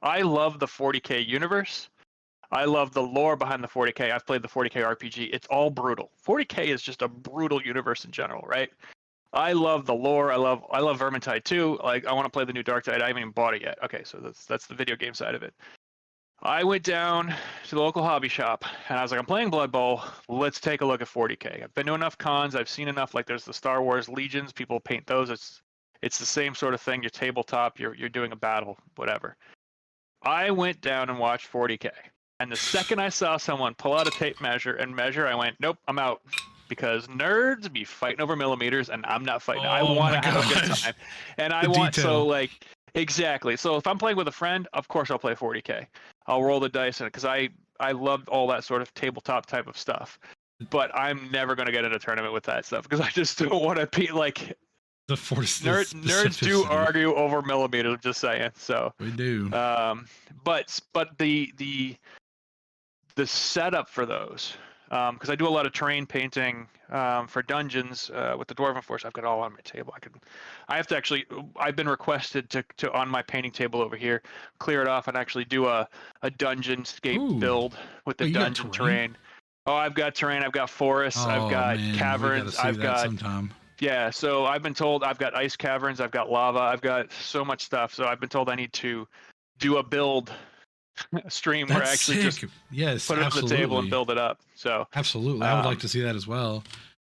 I love the 40K universe. I love the lore behind the 40K. I've played the 40K RPG. It's all brutal. 40K is just a brutal universe in general, right? I love the lore. I love Vermintide too. Like I want to play the new Dark Tide. I haven't even bought it yet. Okay, so that's the video game side of it. I went down to the local hobby shop and I was like, I'm playing Blood Bowl. Let's take a look at 40K. I've been to enough cons. I've seen enough. Like there's the Star Wars Legions. People paint those. It's the same sort of thing. You're tabletop. You're doing a battle, whatever. I went down and watched 40K. And the second I saw someone pull out a tape measure and measure, I went, nope, I'm out. Because nerds be fighting over millimeters, and I'm not fighting. I want to have a good time, and I want exactly. So if I'm playing with a friend, of course I'll play 40K. I'll roll the dice in it because I love all that sort of tabletop type of stuff. But I'm never going to get in a tournament with that stuff because I just don't want to be like the force. Nerds do argue over millimeters. I'm just saying. So we do. But the setup for those. Because I do a lot of terrain painting for dungeons with the Dwarven Force. I've got it all on my table. I've been requested to on my painting table over here, clear it off and actually do a dungeon scape build with the dungeon terrain. Oh, I've got terrain. I've got forests. I've got caverns. I've got yeah. So I've been told I've got ice caverns. I've got lava. I've got so much stuff. So I've been told I need to do a build. Stream where I actually just put it on the table and build it up. So absolutely, I would like to see that as well.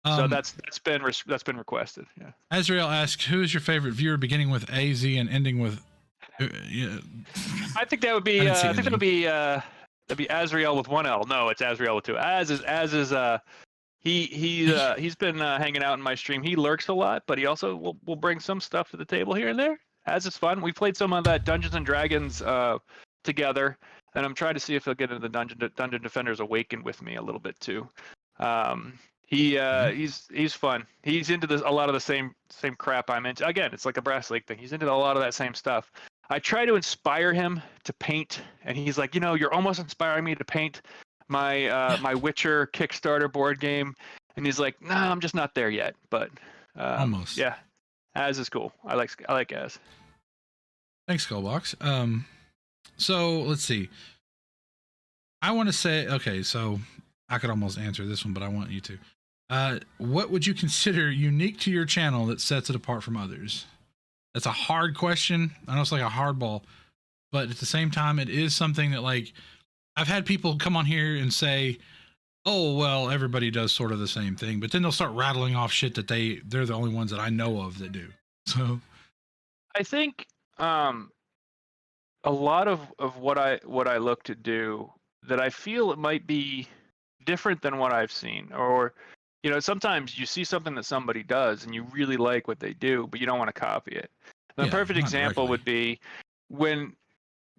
So that's been requested. Yeah. Azrael asks, who is your favorite viewer, beginning with AZ and ending with? I think that would be. That'd be Azrael with one L. No, it's Azrael with two. He's been hanging out in my stream. He lurks a lot, but he also will bring some stuff to the table here and there. Az is fun. We played some of that Dungeons and Dragons together, and I'm trying to see if he'll get into the Dungeon Defenders Awakened with me a little bit too. He's fun. He's into a lot of the same crap I'm into. Again, it's like a BRASSleague thing. He's into a lot of that same stuff. I try to inspire him to paint, and he's like, you're almost inspiring me to paint my my Witcher Kickstarter board game. And he's like, nah, I'm just not there yet. But almost. Yeah, Az is cool. I like Az. Thanks, Skullbox. So let's see. I want to say, okay, so I could almost answer this one, but I want you to. What would you consider unique to your channel that sets it apart from others? That's a hard question. I know it's like a hardball, but at the same time, it is something that, like, I've had people come on here and say, oh, well, everybody does sort of the same thing, but then they'll start rattling off shit that they're the only ones that I know of that do. So I think a lot of what I look to do that I feel it might be different than what I've seen, or sometimes you see something that somebody does and you really like what they do, but you don't want to copy it. The perfect example would be when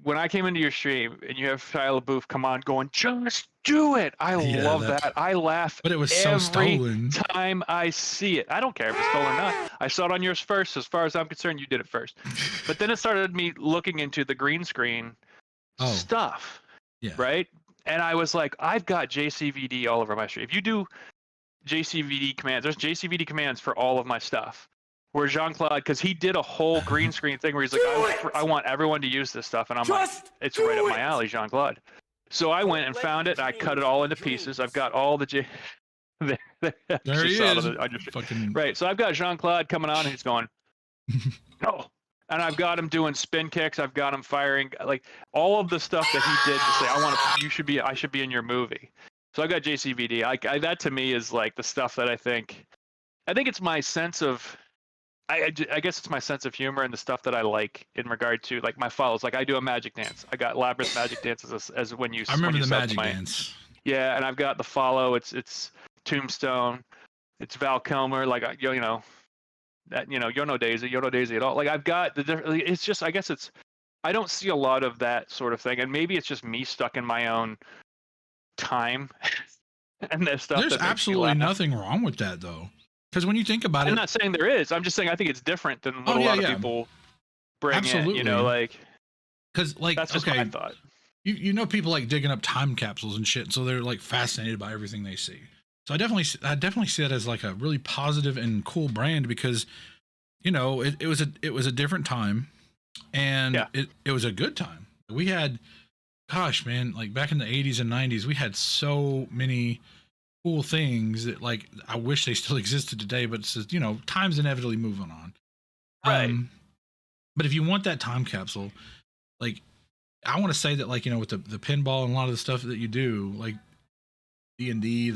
I came into your stream and you have Shia LaBeouf come on going, just do it. I love that. I laugh but it was every so stolen. time I see it. I don't care if it's stolen or not. I saw it on yours first. As far as I'm concerned, you did it first. But then it started me looking into the green screen stuff, right? And I was like, I've got JCVD all over my stream. If you do JCVD commands, there's JCVD commands for all of my stuff. where Jean-Claude, because he did a whole green screen thing where he's like, I want everyone to use this stuff, and I'm like, it's right up my alley, Jean-Claude. So I went and found it, and I cut it all into pieces. I've got all the there he is. Right, so I've got Jean-Claude coming on, and he's going, no. And I've got him doing spin kicks. I've got him firing, like all of the stuff that he did to say, I should be in your movie. So I got JCVD. That to me is like the stuff that I think it's my sense of, I guess it's my sense of humor and the stuff that I like in regard to like my follows. Like I do a magic dance. I got Labyrinth magic dances as when you. I remember the magic dance. Yeah, and I've got the follow. It's Tombstone. It's Val Kilmer. Like you know. That you're no Daisy at all. Like I've got it's just I guess I don't see a lot of that sort of thing, and maybe it's just me stuck in my own time and this stuff. There's absolutely nothing wrong with that though, because when you think about it, I'm not saying there is. I'm just saying I think it's different than what a lot of people bring absolutely. in. Like because like that's just my thought. You know people like digging up time capsules and shit, so they're like fascinated by everything they see. So I definitely see that as like a really positive and cool brand because, it was a different time, and it was a good time. We had, gosh man, like back in the 80s and 90s, we had so many cool things that like I wish they still existed today. But it's just, time's inevitably moving on. Right. But if you want that time capsule, like I want to say that like with the pinball and a lot of the stuff that you do, like D&D,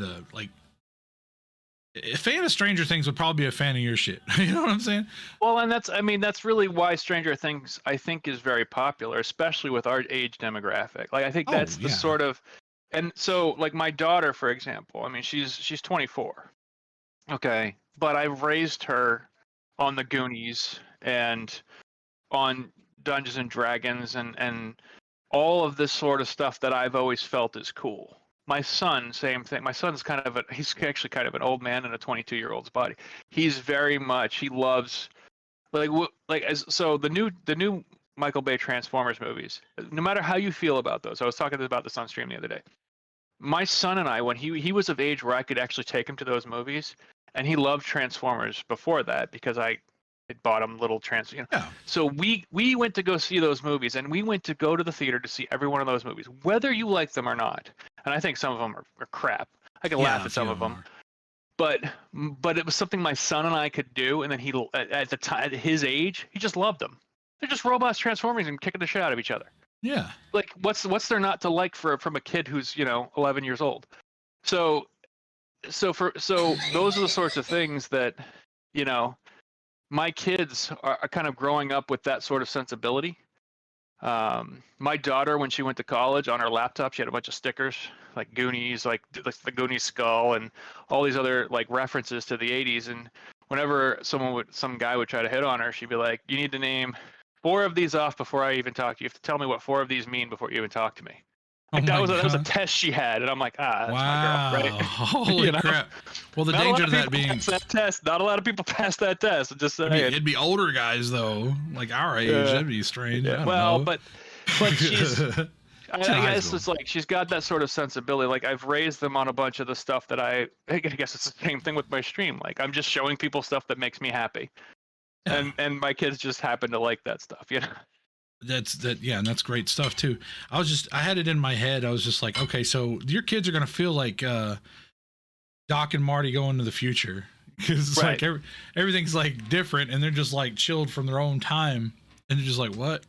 a fan of Stranger Things would probably be a fan of your shit. You know what I'm saying? Well, and that's really why Stranger Things I think is very popular, especially with our age demographic. Like I think that's the sort of, and so like my daughter, for example, I mean she's 24, okay, but I've raised her on the Goonies and on Dungeons and Dragons and all of this sort of stuff that I've always felt is cool. My son, same thing. My son's he's actually kind of an old man in a 22-year-old's body. He's very much, he loves, so the new Michael Bay Transformers movies, no matter how you feel about those, I was talking about this on stream the other day. My son and I, when he was of age where I could actually take him to those movies, and he loved Transformers before that because I bought him little So we went to go see those movies, and we went to go to the theater to see every one of those movies, whether you like them or not. And I think some of them are crap. I can laugh at some of them, but it was something my son and I could do. And then he, at the time, at his age, he just loved them. They're just robots transforming and kicking the shit out of each other. Yeah. Like what's there not to like from a kid who's 11 years old? So those are the sorts of things that my kids are kind of growing up with that sort of sensibility. My daughter, when she went to college, on her laptop, she had a bunch of stickers like Goonies, like the Goonies skull and all these other like references to the 80s. And whenever some guy would try to hit on her, she'd be like, you need to name 4 of these off before I even talk to you. You have to tell me what 4 of these mean before you even talk to me. Like that was a test she had, and I'm like, that's wow. my girl, right? Holy crap! Well, the danger of that being that test. Not a lot of people pass that test. Just saying. It'd be older guys though, like our age. That'd be strange. Yeah. Well, but she's. I guess it's like she's got that sort of sensibility. Like I've raised them on a bunch of the stuff that I guess it's the same thing with my stream. Like I'm just showing people stuff that makes me happy, and my kids just happen to like that stuff. And that's great stuff too. I had it in my head. I was just like, okay, so your kids are gonna feel like Doc and Marty go into the future because it's like everything's like different, and they're just like chilled from their own time, and they're just like, what?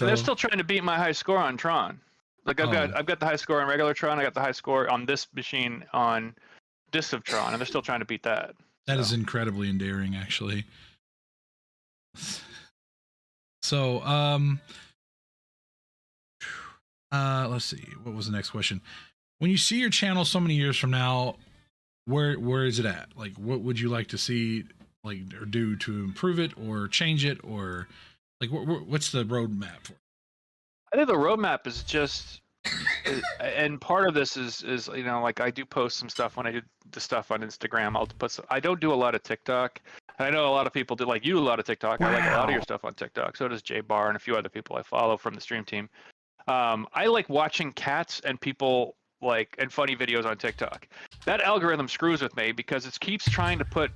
They're still trying to beat my high score on Tron. Like I've got the high score on regular Tron. I got the high score on this machine on Disc of Tron, and they're still trying to beat that. That is incredibly endearing, actually. So, let's see. What was the next question? When you see your channel so many years from now, where is it at? Like, what would you like to see, like, or do to improve it, or change it, or like, what's the roadmap for it? I think the roadmap is just, and part of this is like I do post some stuff when I do the stuff on Instagram. I don't do a lot of TikTok. I know a lot of people do, like you, a lot of TikTok. Wow. I like a lot of your stuff on TikTok. So does Jay Barr and a few other people I follow from the stream team. I like watching cats and people and funny videos on TikTok. That algorithm screws with me because it keeps trying to put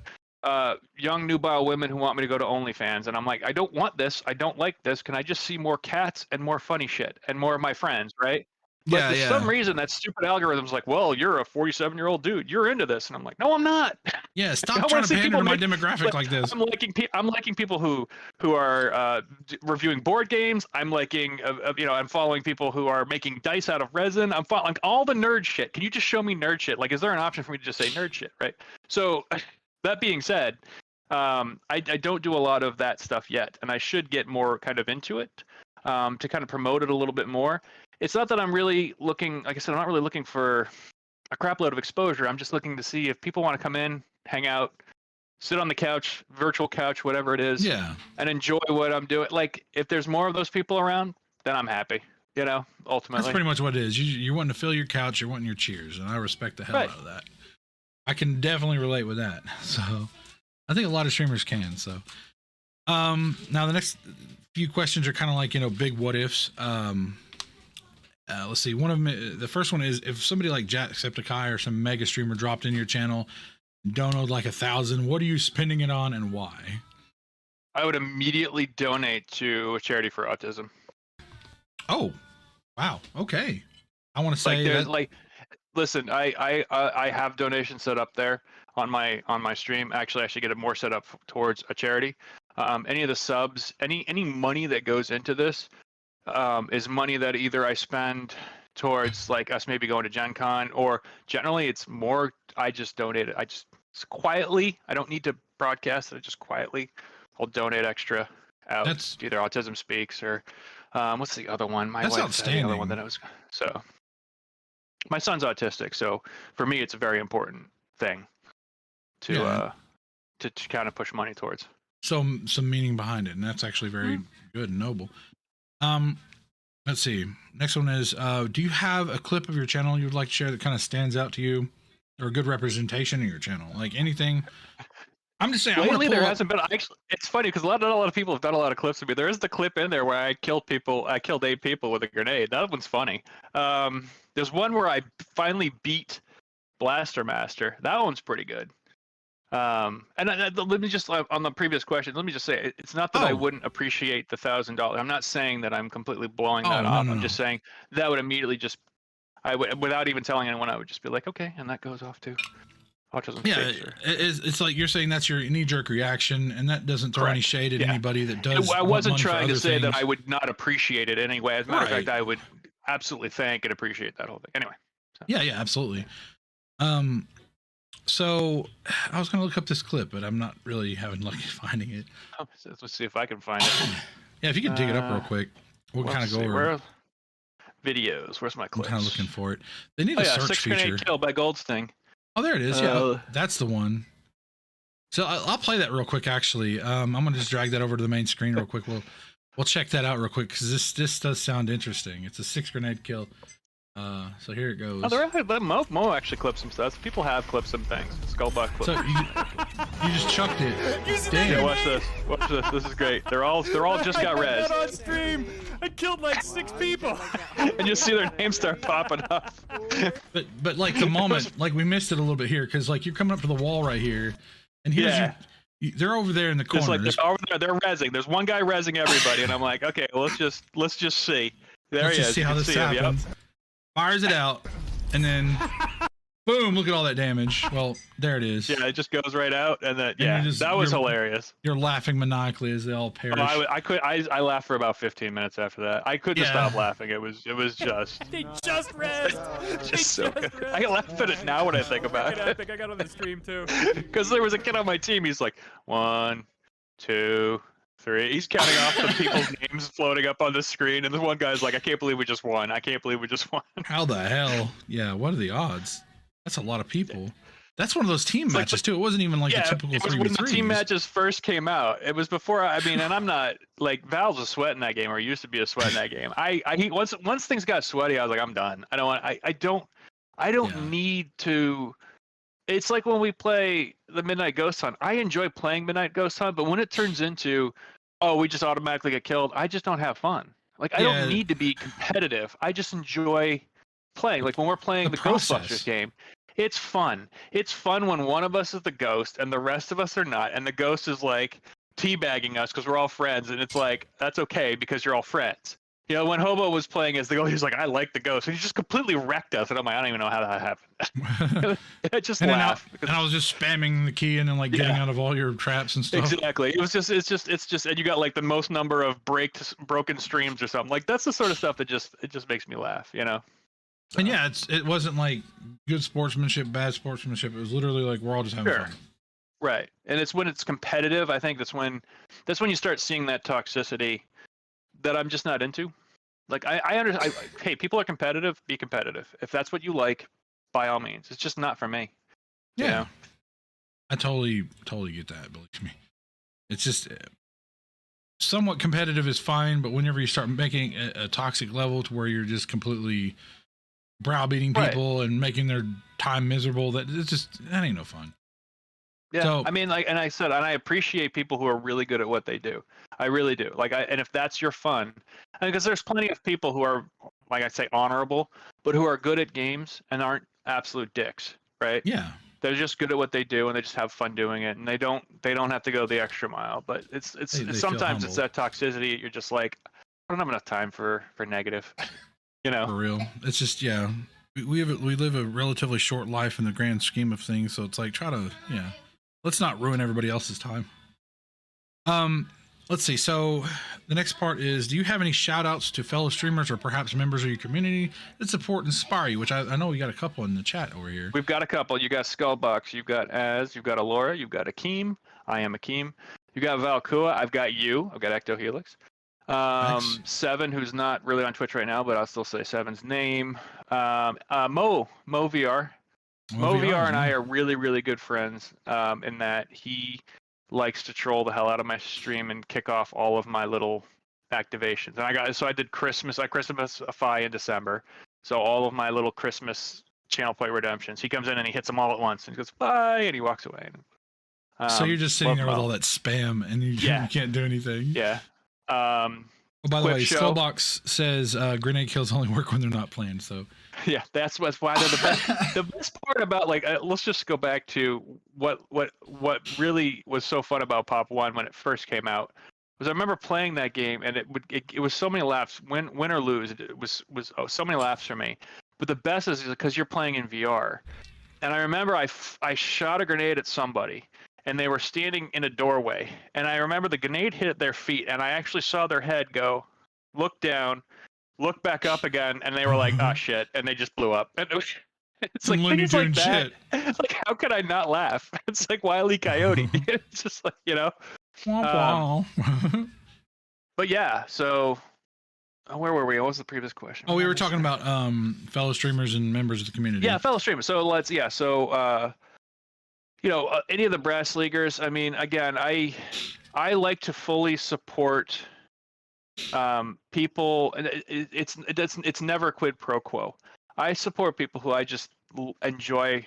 young nubile women who want me to go to OnlyFans, and I'm like, I don't want this. I don't like this. Can I just see more cats and more funny shit and more of my friends, right? But for some reason, that stupid algorithm's like, well, you're a 47-year-old dude. You're into this, and I'm like, no, I'm not. Yeah, stop trying to pander to my demographic like this. I'm liking people who are reviewing board games. I'm liking, I'm following people who are making dice out of resin. I'm following all the nerd shit. Can you just show me nerd shit? Like, is there an option for me to just say nerd shit, right? So, that being said, I don't do a lot of that stuff yet, and I should get more kind of into it to kind of promote it a little bit more. It's not that I'm really looking, like I said, I'm not really looking for a crap load of exposure. I'm just looking to see if people want to come in, hang out, sit on the couch, virtual couch, whatever it is, and enjoy what I'm doing. Like, if there's more of those people around, then I'm happy, ultimately. That's pretty much what it is. You're wanting to fill your couch, you're wanting your cheers, and I respect the hell out of that. I can definitely relate with that. So I think a lot of streamers can. So now the next few questions are kind of like, big what ifs. Let's see. One of them, the first one is, if somebody like Jacksepticeye or some mega streamer dropped in your channel, donated like 1,000, what are you spending it on and why? I would immediately donate to a charity for autism. Oh, wow. Okay. I want to say listen, I have donations set up there on my stream. Actually, I should get it more set up towards a charity. Any of the subs, any money that goes into this is money that either I spend towards like us maybe going to Gen Con, or generally it's more I just donate it. I just quietly, I don't need to broadcast it, I just quietly I'll donate extra out. That's either Autism Speaks or what's the other one? My wife had the other one that I was my son's autistic, so for me it's a very important thing to kind of push money towards. So some meaning behind it, and that's actually very good and noble. Let's see. Next one is, do you have a clip of your channel you would like to share that kind of stands out to you, or a good representation of your channel? Like anything. I'm just saying. Lately, there hasn't been. Actually, it's funny because not a lot of people have done a lot of clips of me. There is the clip in there where I killed 8 people with a grenade. That one's funny. There's one where I finally beat Blaster Master. That one's pretty good. And let me just, on the previous question, let me just say, it's not that I wouldn't appreciate the $1,000. I'm not saying that I'm completely blowing that off. I'm just saying that would immediately just, I would, without even telling anyone, I would just be like, okay, and that goes off to Autism Speaks. It's like you're saying that's your knee-jerk reaction, and that doesn't throw any shade at anybody that does. I wasn't trying to say that I would not appreciate it anyway. As a matter of fact, I would absolutely thank and appreciate that whole thing. Anyway. So. Yeah, absolutely. So I was going to look up this clip, but I'm not really having luck finding it. Let's see if I can find it. Yeah, if you could dig it up real quick, we'll kind of go over videos. Where's my clips? I'm kind of looking for it. They need a search feature. 6 grenade kill by Goldsting. Oh, there it is. Yeah, that's the one. So I'll play that real quick. Actually, I'm going to just drag that over to the main screen real quick. We'll check that out real quick because this does sound interesting. It's a 6 grenade kill. So here it goes. Oh, Mo actually clipped some stuff. People have clipped some things. Skullbuck clipped. So you just chucked it. Damn. Yeah, watch this. Watch this. This is great. They're all just got res. On stream, I killed like 6 people. And you see their names start popping up. But like the moment, like we missed it a little bit here because like you're coming up to the wall right here, and here's they're over there in the corner. Like they're over there. They're rezzing. There's one guy rezzing everybody, and I'm like, okay, let's just see. There he is. See how this happens. Fires it out, and then boom! Look at all that damage. Well, there it is. Yeah, it just goes right out, and then that was hilarious. You're laughing maniacally as they all perish. I laughed for about 15 minutes after that. I couldn't stop laughing. It was just. They just res. Just so good. I laugh at it now when I think about it. I think I got on the stream too. Because there was a kid on my team. He's like 1, 2, 3. He's counting off the people's names floating up on the screen, and the one guy's like, I can't believe we just won. I can't believe we just won. How the hell? Yeah, what are the odds? That's a lot of people. That's one of those team matches too. It wasn't even like a typical 3v3. When the team matches first came out, it was before. I mean, and I'm not like Val's a sweat in that game, or used to be a sweat in that game. Once things got sweaty, I was like, I'm done. I don't need to. It's like when we play the Midnight Ghost Hunt. I enjoy playing Midnight Ghost Hunt, but when it turns into, we just automatically get killed, I just don't have fun. Like, I don't need to be competitive. I just enjoy playing. Like when we're playing the Ghostbusters game, It's fun. It's fun when one of us is the ghost and the rest of us are not, and the ghost is like teabagging us because we're all friends, and it's like that's okay because you're all friends. You know, when Hobo was playing as the ghost, he's like, I like the ghost. And he just completely wrecked us. And I'm like, I don't even know how that happened. I just laugh. And I was just spamming the key and then like getting out of all your traps and stuff. Exactly. It's just, and you got like the most number of broken streams or something. Like that's the sort of stuff that it just makes me laugh, you know? So. And yeah, it wasn't like good sportsmanship, bad sportsmanship. It was literally like, we're all just having fun. Right. And it's when it's competitive. I think that's when you start seeing that toxicity that I'm just not into. Like I understand. Hey, people are competitive. Be competitive. If that's what you like, by all means. It's just not for me. Yeah, you know? I totally get that. Believe me, it's just somewhat competitive is fine, but whenever you start making a toxic level to where you're just completely browbeating people and making their time miserable, that ain't no fun. Yeah, so, I mean, like, and I appreciate people who are really good at what they do. I really do. Like, and if that's your fun, because there's plenty of people who are, like I say, honorable, but who are good at games and aren't absolute dicks, right? Yeah, they're just good at what they do and they just have fun doing it, and they don't have to go the extra mile. But it's sometimes it's that toxicity. You're just like, I don't have enough time for negative, you know? For real, it's just we live a relatively short life in the grand scheme of things, so it's like let's not ruin everybody else's time. Let's see. So the next part is, do you have any shout outs to fellow streamers or perhaps members of your community that support and inspire you? Which I know we got a couple in the chat over here. We've got a couple. You got Skullbox, you've got Az, you've got Alora, you've got Akeem. I am Akeem. You got Valkua. I've got you. I've got Ectohelix. Nice. Seven, who's not really on Twitch right now, but I'll still say Seven's name. Mo VR. Mo VR and I are really, really good friends in that he likes to troll the hell out of my stream and kick off all of my little activations. And I did Christmasify in December. So all of my little Christmas channel play redemptions, he comes in and he hits them all at once and he goes, bye, and he walks away. So you're just sitting there with all that spam and you can't do anything. Yeah. By the way, Skullbox says grenade kills only work when they're not planned. So yeah, that's why they're the best. The best part about let's just go back to what really was so fun about Pop 1 when it first came out. Was I remember playing that game and it was so many laughs. Win or lose, it was so many laughs for me. But the best is because you're playing in VR. And I remember I shot a grenade at somebody. And they were standing in a doorway. And I remember the grenade hit their feet, and I actually saw their head go, look down, look back up again, and they were like, oh, shit. And they just blew up. And it's like things like that. It's like, how could I not laugh? It's like Wile E. Coyote. It's just like, you know. But yeah, so where were we? What was the previous question? Oh, we were talking about fellow streamers and members of the community. Yeah, fellow streamers. So any of the Brass Leaguers, I mean, again, I like to fully support people, and it's never quid pro quo. I support people who I just enjoy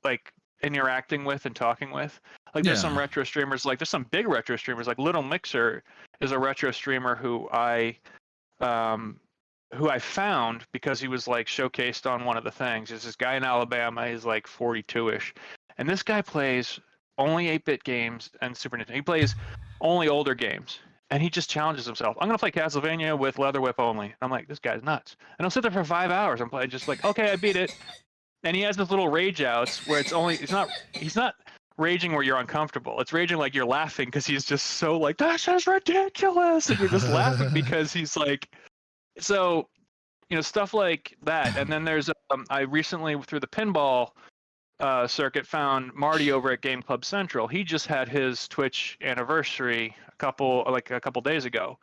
like interacting with and talking with. Like there's some retro streamers, there's some big retro streamers, like Little Mixer is a retro streamer who I found because he was like showcased on one of the things. There's this guy in Alabama, he's like 42-ish. And this guy plays only 8-bit games and Super Nintendo. He plays only older games, and he just challenges himself. I'm gonna play Castlevania with Leather Whip only. I'm like, this guy's nuts. And I'll sit there for 5 hours and play, just like, okay, I beat it. And he has this little rage outs where he's not raging where you're uncomfortable. It's raging like you're laughing because he's just so like, this is ridiculous, and you're just laughing because he's like, so, stuff like that. And then there's I recently through the pinball circuit found Marty over at Game Club Central. He just had his Twitch anniversary a couple days ago,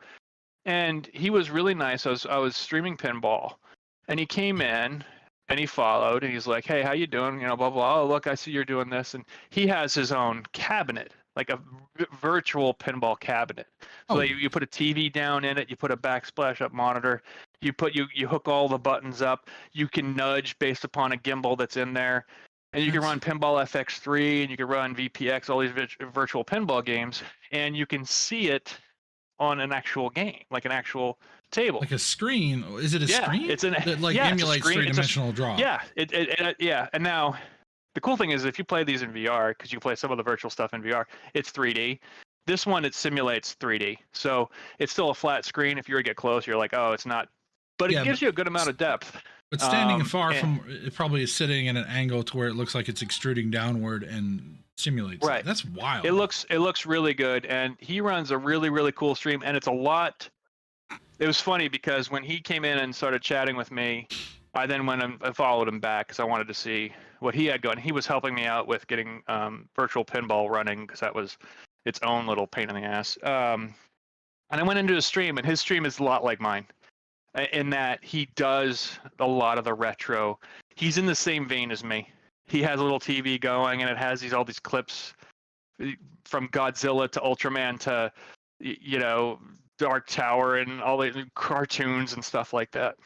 and he was really nice. I was streaming pinball, and he came in and he followed, and he's like, "Hey, how you doing? Blah blah. Oh, look, I see you're doing this." And he has his own cabinet, like a virtual pinball cabinet. So you put a TV down in it, you put a backsplash up monitor, you hook all the buttons up, you can nudge based upon a gimbal that's in there. And you can run Pinball FX3, and you can run VPX, all these virtual pinball games, and you can see it on an actual game, like an actual table. Like a screen? Is it a screen? It's that emulates three-dimensional draw? Yeah, yeah. And now the cool thing is if you play these in VR, because you play some of the virtual stuff in VR, it's 3D. This one, it simulates 3D. So it's still a flat screen. If you were to get close, you're like, oh, it's not. But it gives you a good amount of depth. But standing far from, it probably is sitting in an angle to where it looks like it's extruding downward and simulates. Right. That's wild. It looks really good. And he runs a really, really cool stream. And it's a lot. It was funny because when he came in and started chatting with me, I then went and I followed him back because I wanted to see what he had going. He was helping me out with getting virtual pinball running because that was its own little pain in the ass. And I went into his stream, and his stream is a lot like mine in that he does a lot of the retro. He's in the same vein as me. He has a little TV going, and it has all these clips from Godzilla to Ultraman to, you know, Dark Tower and all the cartoons and stuff like that.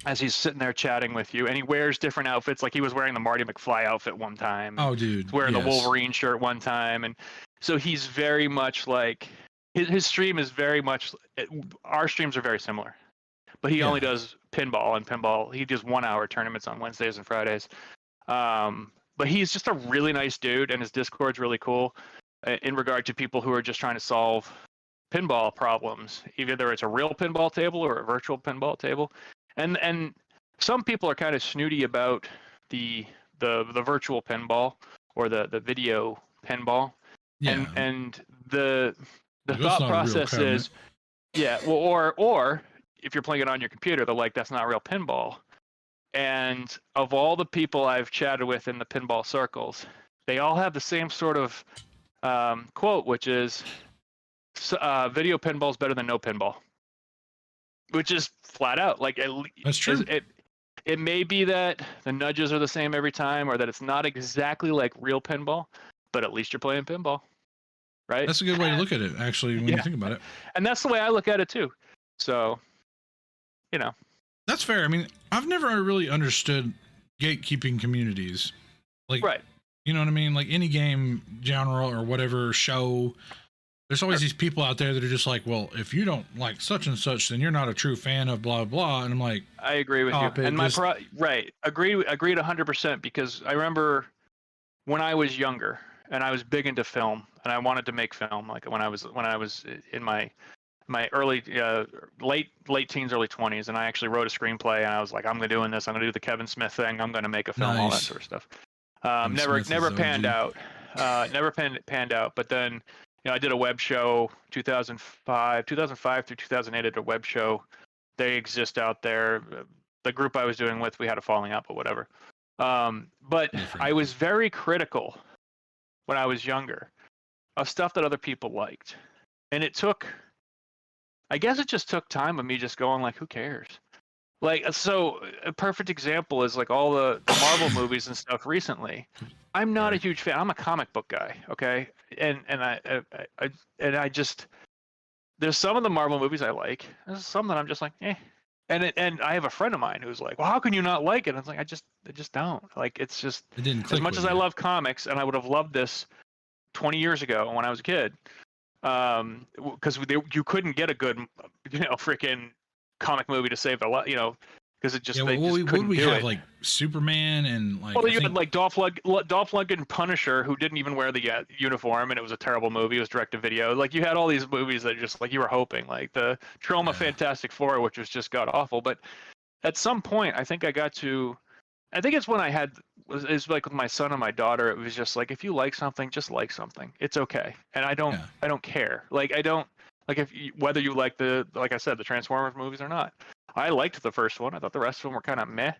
As he's sitting there chatting with you, and he wears different outfits. Like he was wearing the Marty McFly outfit one time. Oh, dude! Wearing the Wolverine shirt one time, and so he's very much like his stream is very much. Our streams are very similar, but he only does pinball and pinball. He does 1 hour tournaments on Wednesdays and Fridays. But he's just a really nice dude, and his Discord's really cool in regard to people who are just trying to solve pinball problems. Either it's a real pinball table or a virtual pinball table. And some people are kind of snooty about the virtual pinball or the video pinball. Yeah. And the thought process is, or if you're playing it on your computer, they're like, that's not real pinball. And of all the people I've chatted with in the pinball circles, they all have the same sort of quote, which is video pinball is better than no pinball. Which is flat out like that's true. It may be that the nudges are the same every time, or that it's not exactly like real pinball, but at least you're playing pinball, right? That's a good way to look at it, actually, when you think about it. And that's the way I look at it too. So, you know, that's fair. I mean, I've never really understood gatekeeping communities, like, right? You know what I mean? Like any game genre or whatever show. There's always these people out there that are just like, well, if you don't like such and such, then you're not a true fan of blah, blah. And I'm like, I agree with you. And agreed 100%, because I remember when I was younger and I was big into film and I wanted to make film, like when I was in my early, late teens, early 20s. And I actually wrote a screenplay and I was like, I'm doing this. I'm going to do the Kevin Smith thing. I'm going to make a film, all that sort of stuff. Never panned out. Never panned out. But then, you know, I did a web show 2005 through 2008. I did a web show. They exist out there. The group I was doing with, we had a falling out, but whatever. But I was very critical when I was younger of stuff that other people liked. And I guess it just took time of me just going like, who cares? Like, so a perfect example is like all the Marvel movies and stuff recently. I'm not a huge fan. I'm a comic book guy, okay? And I just, there's some of the Marvel movies I like. There's some that I'm just like, eh. And I have a friend of mine who's like, well, how can you not like it? And it's like, I just don't. Like, it's just, it didn't click as much as I love comics, and I would have loved this 20 years ago when I was a kid, because you couldn't get a good, freaking comic movie to save the lot, because it just they just couldn't do it. Like Superman and like. Well, you had like Dolph Lundgren Punisher, who didn't even wear the uniform, and it was a terrible movie. It was direct to video. Like you had all these movies that just like you were hoping, like the Trauma Fantastic Four, which was just god awful. But at some point, I think it's when it's like with my son and my daughter. It was just like, if you like something, just like something. It's okay, and I don't care. Like I don't. Like whether you like like I said, the Transformers movies or not. I liked the first one. I thought the rest of them were kind of meh,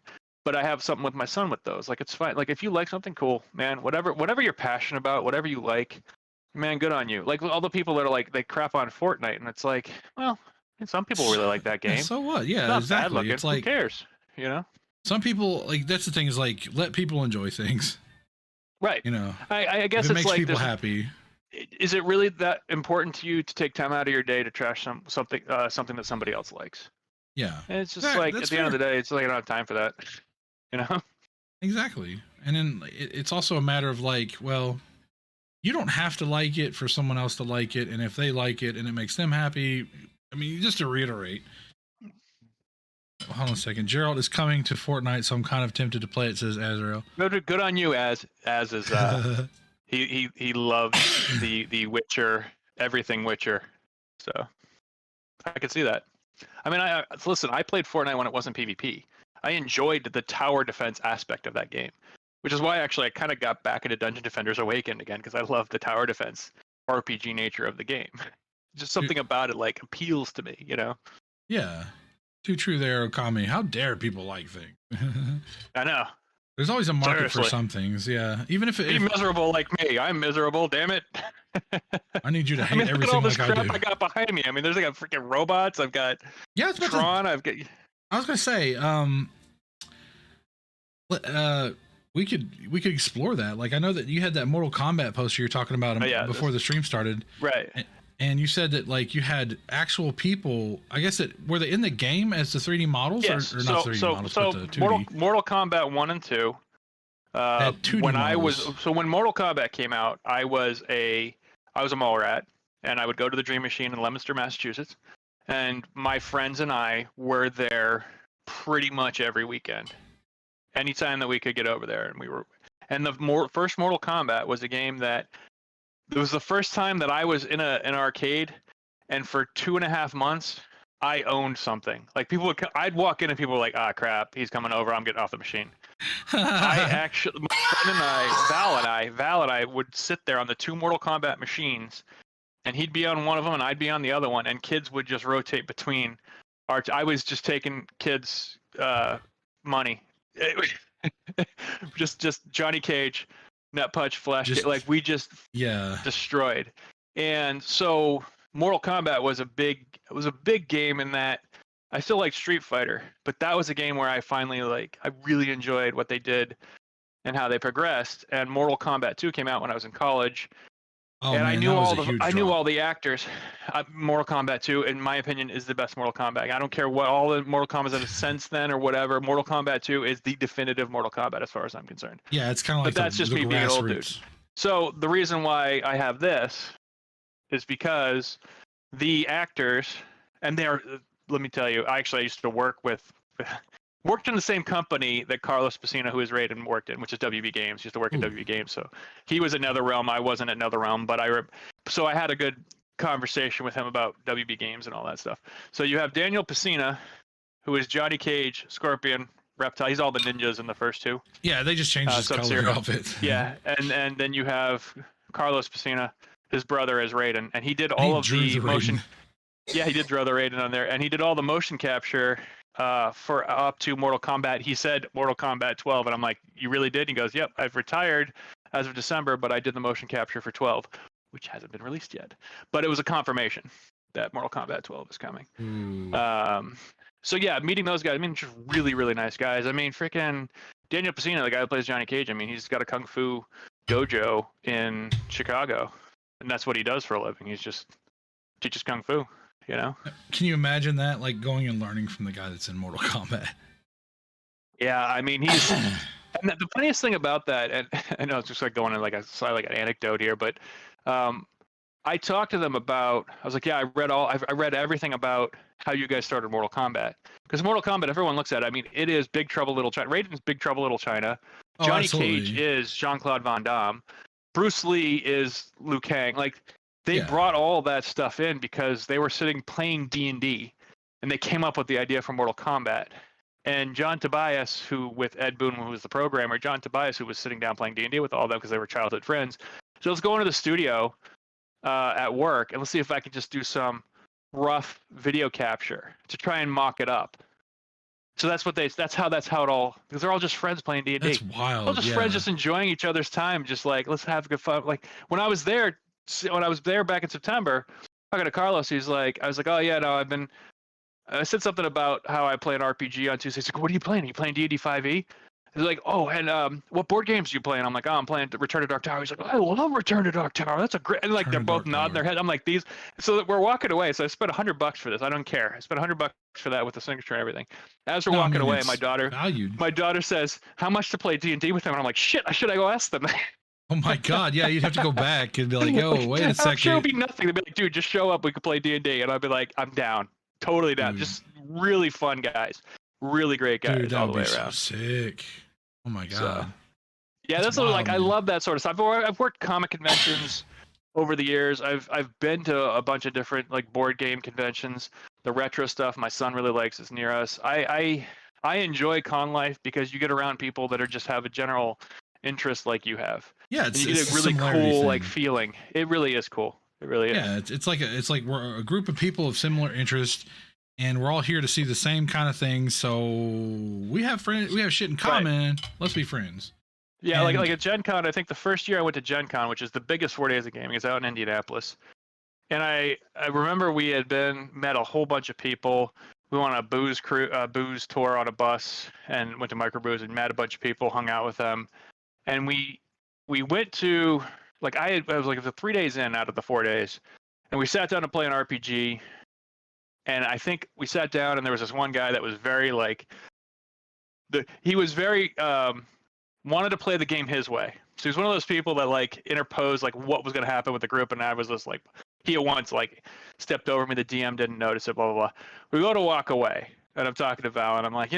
but I have something with my son with those. Like it's fine. Like if you like something, cool, man. Whatever you're passionate about, whatever you like, man, good on you. Like all the people that are like, they crap on Fortnite, and it's like, well, some people really like that game. So what? Yeah, it's not exactly. It's like, who cares? Some people, like, that's the thing, is like, let people enjoy things. Right. I guess it it's makes like people happy. Is it really that important to you to take time out of your day to trash something that somebody else likes? Yeah. And it's just like, at the end of the day, it's like I don't have time for that. Exactly. And then it's also a matter of like, well, you don't have to like it for someone else to like it. And if they like it and it makes them happy, I mean, just to reiterate, Hold on a second. Gerald is coming to Fortnite, so I'm kind of tempted to play it, says Azrael. Good on you, as is he loves the Witcher, everything Witcher. So I can see that. I mean, listen, I played Fortnite when it wasn't PvP. I enjoyed the tower defense aspect of that game, which is why actually I kind of got back into Dungeon Defenders Awakened again, because I love the tower defense RPG nature of the game. Just something about it like appeals to me, you know? Yeah. Too true there, Okami. How dare people like things? I know. There's always a market Seriously. for some things, yeah. Even if Be miserable like me. I'm miserable, damn it. I need you to hate I mean, look at all everything this like I crap do. I got behind me. I mean, there's like freaking robots. I've got Yeah, Tron. I've got. I was gonna say, we could explore that. Like, I know that you had that Mortal Kombat poster you were talking about before the stream started, right? And you said that like you had actual people. I guess were they in the game as the 3D models, Yes. or not 3D models, so but the 2D? Mortal Kombat 1 and 2. Had 2D when models. when Mortal Kombat came out, I was a mall rat, and I would go to the Dream Machine in Leominster, Massachusetts, and my friends and I were there pretty much every weekend, anytime that we could get over there, and we were. And the first Mortal Kombat was a game that it was the first time that I was in an arcade, and for 2.5 months I owned something. Like I'd walk in and people were like, "Ah, crap, he's coming over. I'm getting off the machine." I actually, my friend and I, Val and I would sit there on the 2 Mortal Kombat machines, and he'd be on one of them and I'd be on the other one, and kids would just rotate between. I was just taking kids' money. just Johnny Cage, Nut Punch, Flash, like we just destroyed. And so Mortal Kombat was a big game in that I still like Street Fighter, but that was a game where I finally I really enjoyed what they did and how they progressed. And Mortal Kombat 2 came out when I was in college. Oh, and man, I knew I knew all the actors. Mortal Kombat 2, in my opinion, is the best Mortal Kombat. I don't care what all the Mortal Kombat that have since then or whatever. Mortal Kombat 2 is the definitive Mortal Kombat as far as I'm concerned. Yeah, it's kind of like that's just me being an old dude. So the reason why I have this is because the actors, and they're, let me tell you, I used to worked in the same company that Carlos Pacina, who is Raiden, worked in, which is WB Games. He used to work at WB Games. So he was at NetherRealm. I wasn't at NetherRealm, but so I had a good conversation with him about WB Games and all that stuff. So you have Daniel Pacina, who is Johnny Cage, Scorpion, Reptile. He's all the ninjas in the first 2. Yeah, they just changed his color outfit. Yeah, and then you have Carlos Pacina, his brother, as Raiden, and he did all of the motion. Yeah, he did draw the Raiden on there, and he did all the motion capture for up to Mortal Kombat. He said Mortal Kombat 12, and I'm like, you really did? He goes, yep, I've retired as of December, but I did the motion capture for 12, which hasn't been released yet. But it was a confirmation that Mortal Kombat 12 is coming. So yeah, meeting those guys, I mean, just really, really nice guys. I mean, freaking Daniel Pacina, the guy who plays Johnny Cage, I mean, he's got a Kung Fu dojo in Chicago, and that's what he does for a living. He's just teaches Kung Fu. You know? Can you imagine that, like going and learning from the guy that's in Mortal Kombat? Yeah, I mean, he's and the funniest thing about that, and I know it's just like going in like an anecdote here, but I talked to them about. I was like, yeah, I read everything about how you guys started Mortal Kombat, because Mortal Kombat, everyone looks at it. I mean, it is Big Trouble Little China. Raiden's Big Trouble Little China. Johnny Cage is Jean-Claude Van Damme. Bruce Lee is Liu Kang. Like. They brought all that stuff in because they were sitting playing D&D, and they came up with the idea for Mortal Kombat. And John Tobias, who with Ed Boon, who was the programmer, John Tobias, who was sitting down playing D&D with all of them because they were childhood friends. So let's go into the studio at work, and let's see if I can just do some rough video capture to try and mock it up. So that's how it all, because they're all just friends playing D&D. That's wild. All just friends, just enjoying each other's time, just like, let's have good fun. Like when I was there back in September, talking to Carlos, I was like, oh yeah, no, I said something about how I play an RPG on Tuesday. He's like, what are you playing? Are you playing D&D 5e? He's like, oh, and what board games are you playing? I'm like, oh, I'm playing Return to Dark Tower. He's like, I love Return to Dark Tower. That's a great, and like they're both nodding their head. I'm like, these, so we're walking away. So I spent $100 for this. I don't care. I spent $100 for that with the signature and everything. As we're walking away, my daughter says, how much to play D&D with them? And I'm like, shit, should I go ask them? Oh my God! Yeah, you'd have to go back and be like, "Yo, wait a second." I'm sure it'll be nothing. They'd be like, "Dude, just show up. We could play D&D," and I'd be like, "I'm down, totally down." Just really fun guys. Really great guys Dude, that all the would way be so around. sick. Oh my god. Yeah, That's that's what, like wild, I man. love that sort of stuff. I've worked comic conventions over the years. I've been to a bunch of different like board game conventions. The retro stuff my son really likes is near us. I enjoy con life because you get around people that are just have a general interest like you have. Yeah, And it's you get a really similarity cool thing. like feeling. It really is cool. It really is. Yeah, it's like we're a group of people of similar interest, and we're all here to see the same kind of things. So we have friends, we have shit in common. Let's be friends. Yeah, And- like at Gen Con, I think the first year I went to Gen Con, which is the biggest 4 days of gaming, is out in Indianapolis. And I remember we had met a whole bunch of people. We went on a booze tour on a bus and went to Microbrews and met a bunch of people, hung out with them. And we went to, like I was like, it was 3 days in out of the 4 days. And we sat down to play an RPG. And I think we sat down and there was this one guy that was very like, he was very, wanted to play the game his way. So he was one of those people that like interposed like what was going to happen with the group, and I was just like, he at once like stepped over me. The DM didn't notice it. Blah blah blah. We go to walk away, and I'm talking to Val, and I'm like,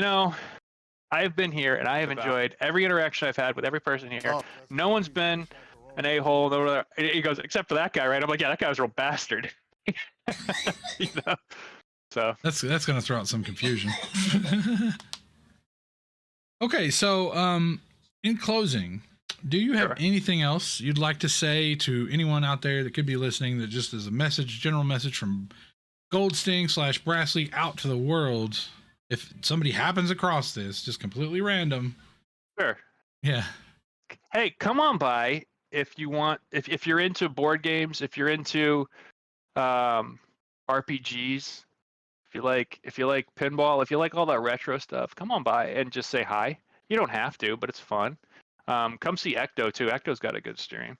I've been here and I have enjoyed every interaction I've had with every person here. No one's been an a-hole. He goes, except for that guy, right? I'm like, yeah, that guy was a real bastard. So that's gonna throw out some confusion. Okay, so in closing, do you have anything else you'd like to say to anyone out there that could be listening, that just as a message, general message from Goldsting / BRASSleague out to the world, if somebody happens across this, just completely random? Sure. Yeah. Hey, come on by if you want. If you're into board games, if you're into RPGs, if you like pinball, if you like all that retro stuff, come on by and just say hi. You don't have to, but it's fun. Come see Ecto too. Ecto's got a good stream.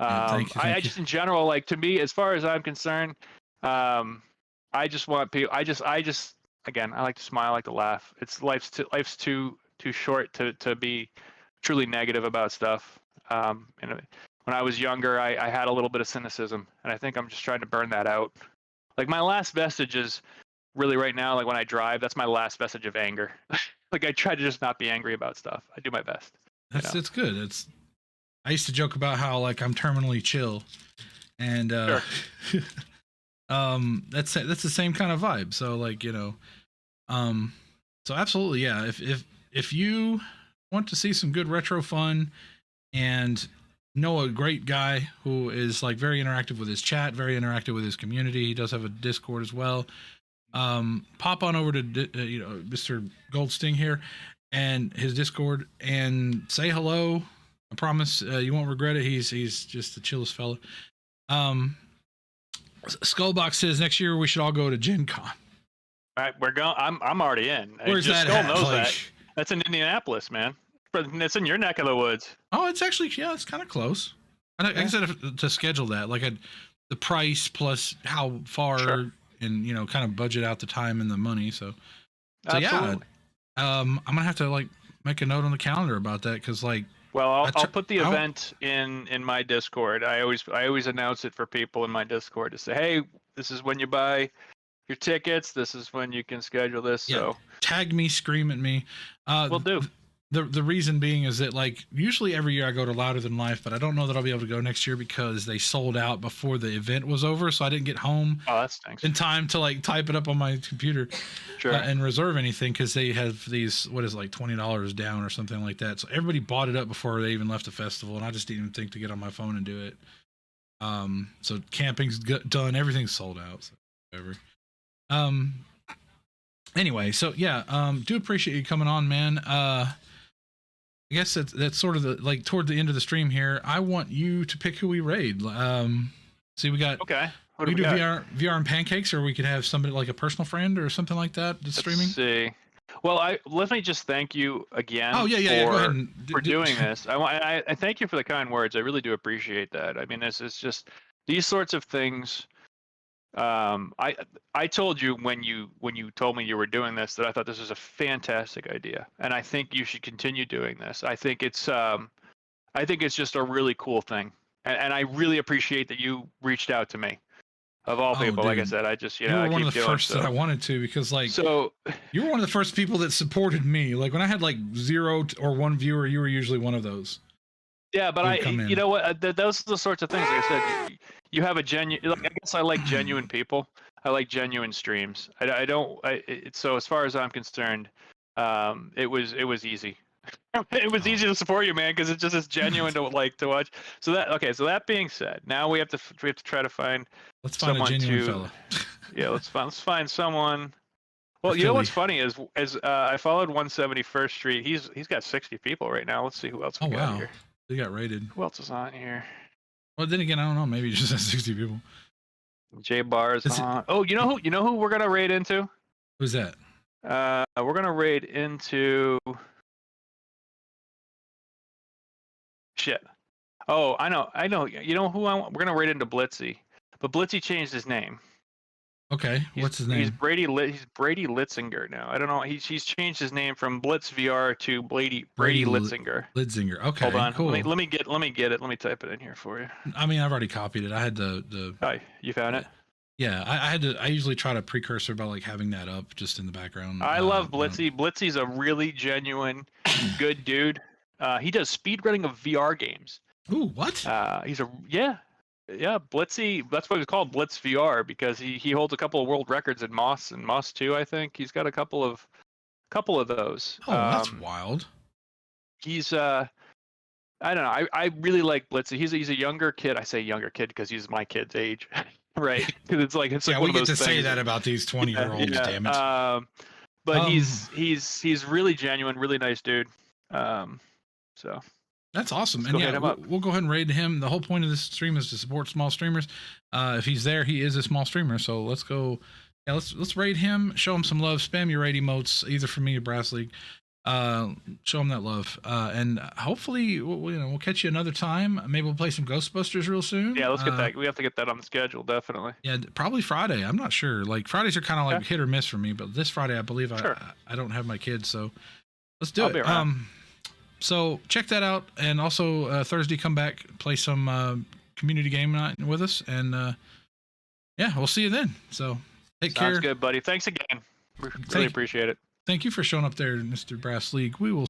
Thank you. I just in general, like, to me, as far as I'm concerned, I just want people. I just again, I like to smile, I like to laugh. Life's too short to be truly negative about stuff. When I was younger, I had a little bit of cynicism, and I think I'm just trying to burn that out. Like, my last vestige is really right now, like when I drive, that's my last vestige of anger. Like, I try to just not be angry about stuff. I do my best. It's good. I used to joke about how like I'm terminally chill, and Sure. that's the same kind of vibe. So like, so absolutely, yeah. If you want to see some good retro fun and know a great guy who is like very interactive with his chat, very interactive with his community, he does have a Discord as well. Pop on over to Mr. Goldsting here and his Discord and say hello. I promise you won't regret it. He's just the chillest fella. Skullbox says next year we should all go to Gen Con. All right, we're going. I'm already in. Where's that Skull at? knows Like, that. That's in Indianapolis, man. It's in your neck of the woods. oh, it's actually, yeah, it's kind of close. I said to schedule that, like the price plus how far, Sure. and kind of budget out the time and the money. So Absolutely. yeah, I'm gonna have to like make a note on the calendar about that, because like, Well, I'll put the I won't- event in my Discord. I always announce it for people in my Discord to say, hey, this is when you buy your tickets. This is when you can schedule this. Yeah. So tag me, scream at me. we'll do. The reason being is that like usually every year I go to Louder Than Life, but I don't know that I'll be able to go next year because they sold out before the event was over, so I didn't get home Oh, that stinks. in time to like type it up on my computer Sure. and reserve anything, because they have these, what is it, like $20 down or something like that. So everybody bought it up before they even left the festival, and I just didn't even think to get on my phone and do it. So camping's done, everything's sold out. So whatever. Anyway, so yeah, do appreciate you coming on, man. I guess that's sort of the, like, toward the end of the stream here. I want you to pick who we raid. See, we got Okay. What we do do we got? VR and pancakes, or we could have somebody like a personal friend or something like that that's streaming. Let's see. Well, let me just thank you again. Oh yeah. Go ahead and for doing this. I thank you for the kind words. I really do appreciate that. I mean, it's just these sorts of things. I told you when you told me you were doing this that I thought this was a fantastic idea, and I think you should continue doing this. I think it's just a really cool thing, and I really appreciate that you reached out to me. Of all Oh, people, like I dude. said, I just, You I were one keep of the doing first that I stuff. wanted to, because like So, you were one of the first people that supported me. Like when I had like 0 or 1 viewer, you were usually one of those. yeah, but Would come in. you know what? Those are the sorts of things. Like I said, you have a genuine. Like, I guess I like genuine people. I like genuine streams. I don't. So as far as I'm concerned, it was easy. It was easy to support you, man, because it's just as genuine to watch. So that being said, now we have to try to find. Let's find a someone genuine to, fella. Yeah, let's find someone. Well, A you know what's Philly. funny is I followed 171st Street. He's got 60 people right now. Let's see who else we Oh got wow, here. they got rated. Who else is on here? Well, then again, I don't know. Maybe it just has 60 people. J Bar's Is it- on. Oh, you know who we're gonna raid into? Who's that? We're gonna raid into. Shit. Oh, I know. You know who I want? We're gonna raid into Blitzy, but Blitzy changed his name. Okay, what's his name? He's Brady Litzinger now. I don't know. He's changed his name from Blitz VR to Brady Litzinger. Lidzinger. Okay, Hold on. cool. Let me get it. Let me type it in here for you. I mean, I've already copied it. I had the. Oh, you found it? Yeah, I had to. I usually try to precursor by like having that up just in the background. I love Blitzy. Blitzy's a really genuine, good dude. He does speedrunning of VR games. Ooh, what? He's Blitzy. That's what he's called, Blitz VR, because he holds a couple of world records in Moss and Moss 2, I think. He's got a couple of those. Oh, that's wild. He's I don't know. I really like Blitzy. He's a younger kid. I say younger kid because he's my kid's age, right? Because it's like Yeah, one we of get those to say things. that about these 20-year-olds. Yeah, Damn it. But he's really genuine, really nice dude. So That's awesome. Let's And go hit yeah, him up. we'll go ahead and raid him. The whole point of this stream is to support small streamers. If he's there, he is a small streamer. So let's go. Yeah, let's raid him. Show him some love. Spam your raid emotes, either from me or BRASSleague. Show him that love. And hopefully, we'll catch you another time. Maybe we'll play some Ghostbusters real soon. yeah, let's get that. We have to get that on the schedule, definitely. Yeah, probably Friday. I'm not sure. Like Fridays are kind of like hit or miss for me, but this Friday I believe I don't have my kids, so let's do I'll it. be around. So check that out, and also Thursday come back, play some community game night with us, and yeah, we'll see you then. So take care. Sounds good, buddy. Thanks again. Really appreciate it. Thank you for showing up there, Mr. BRASSleague. We will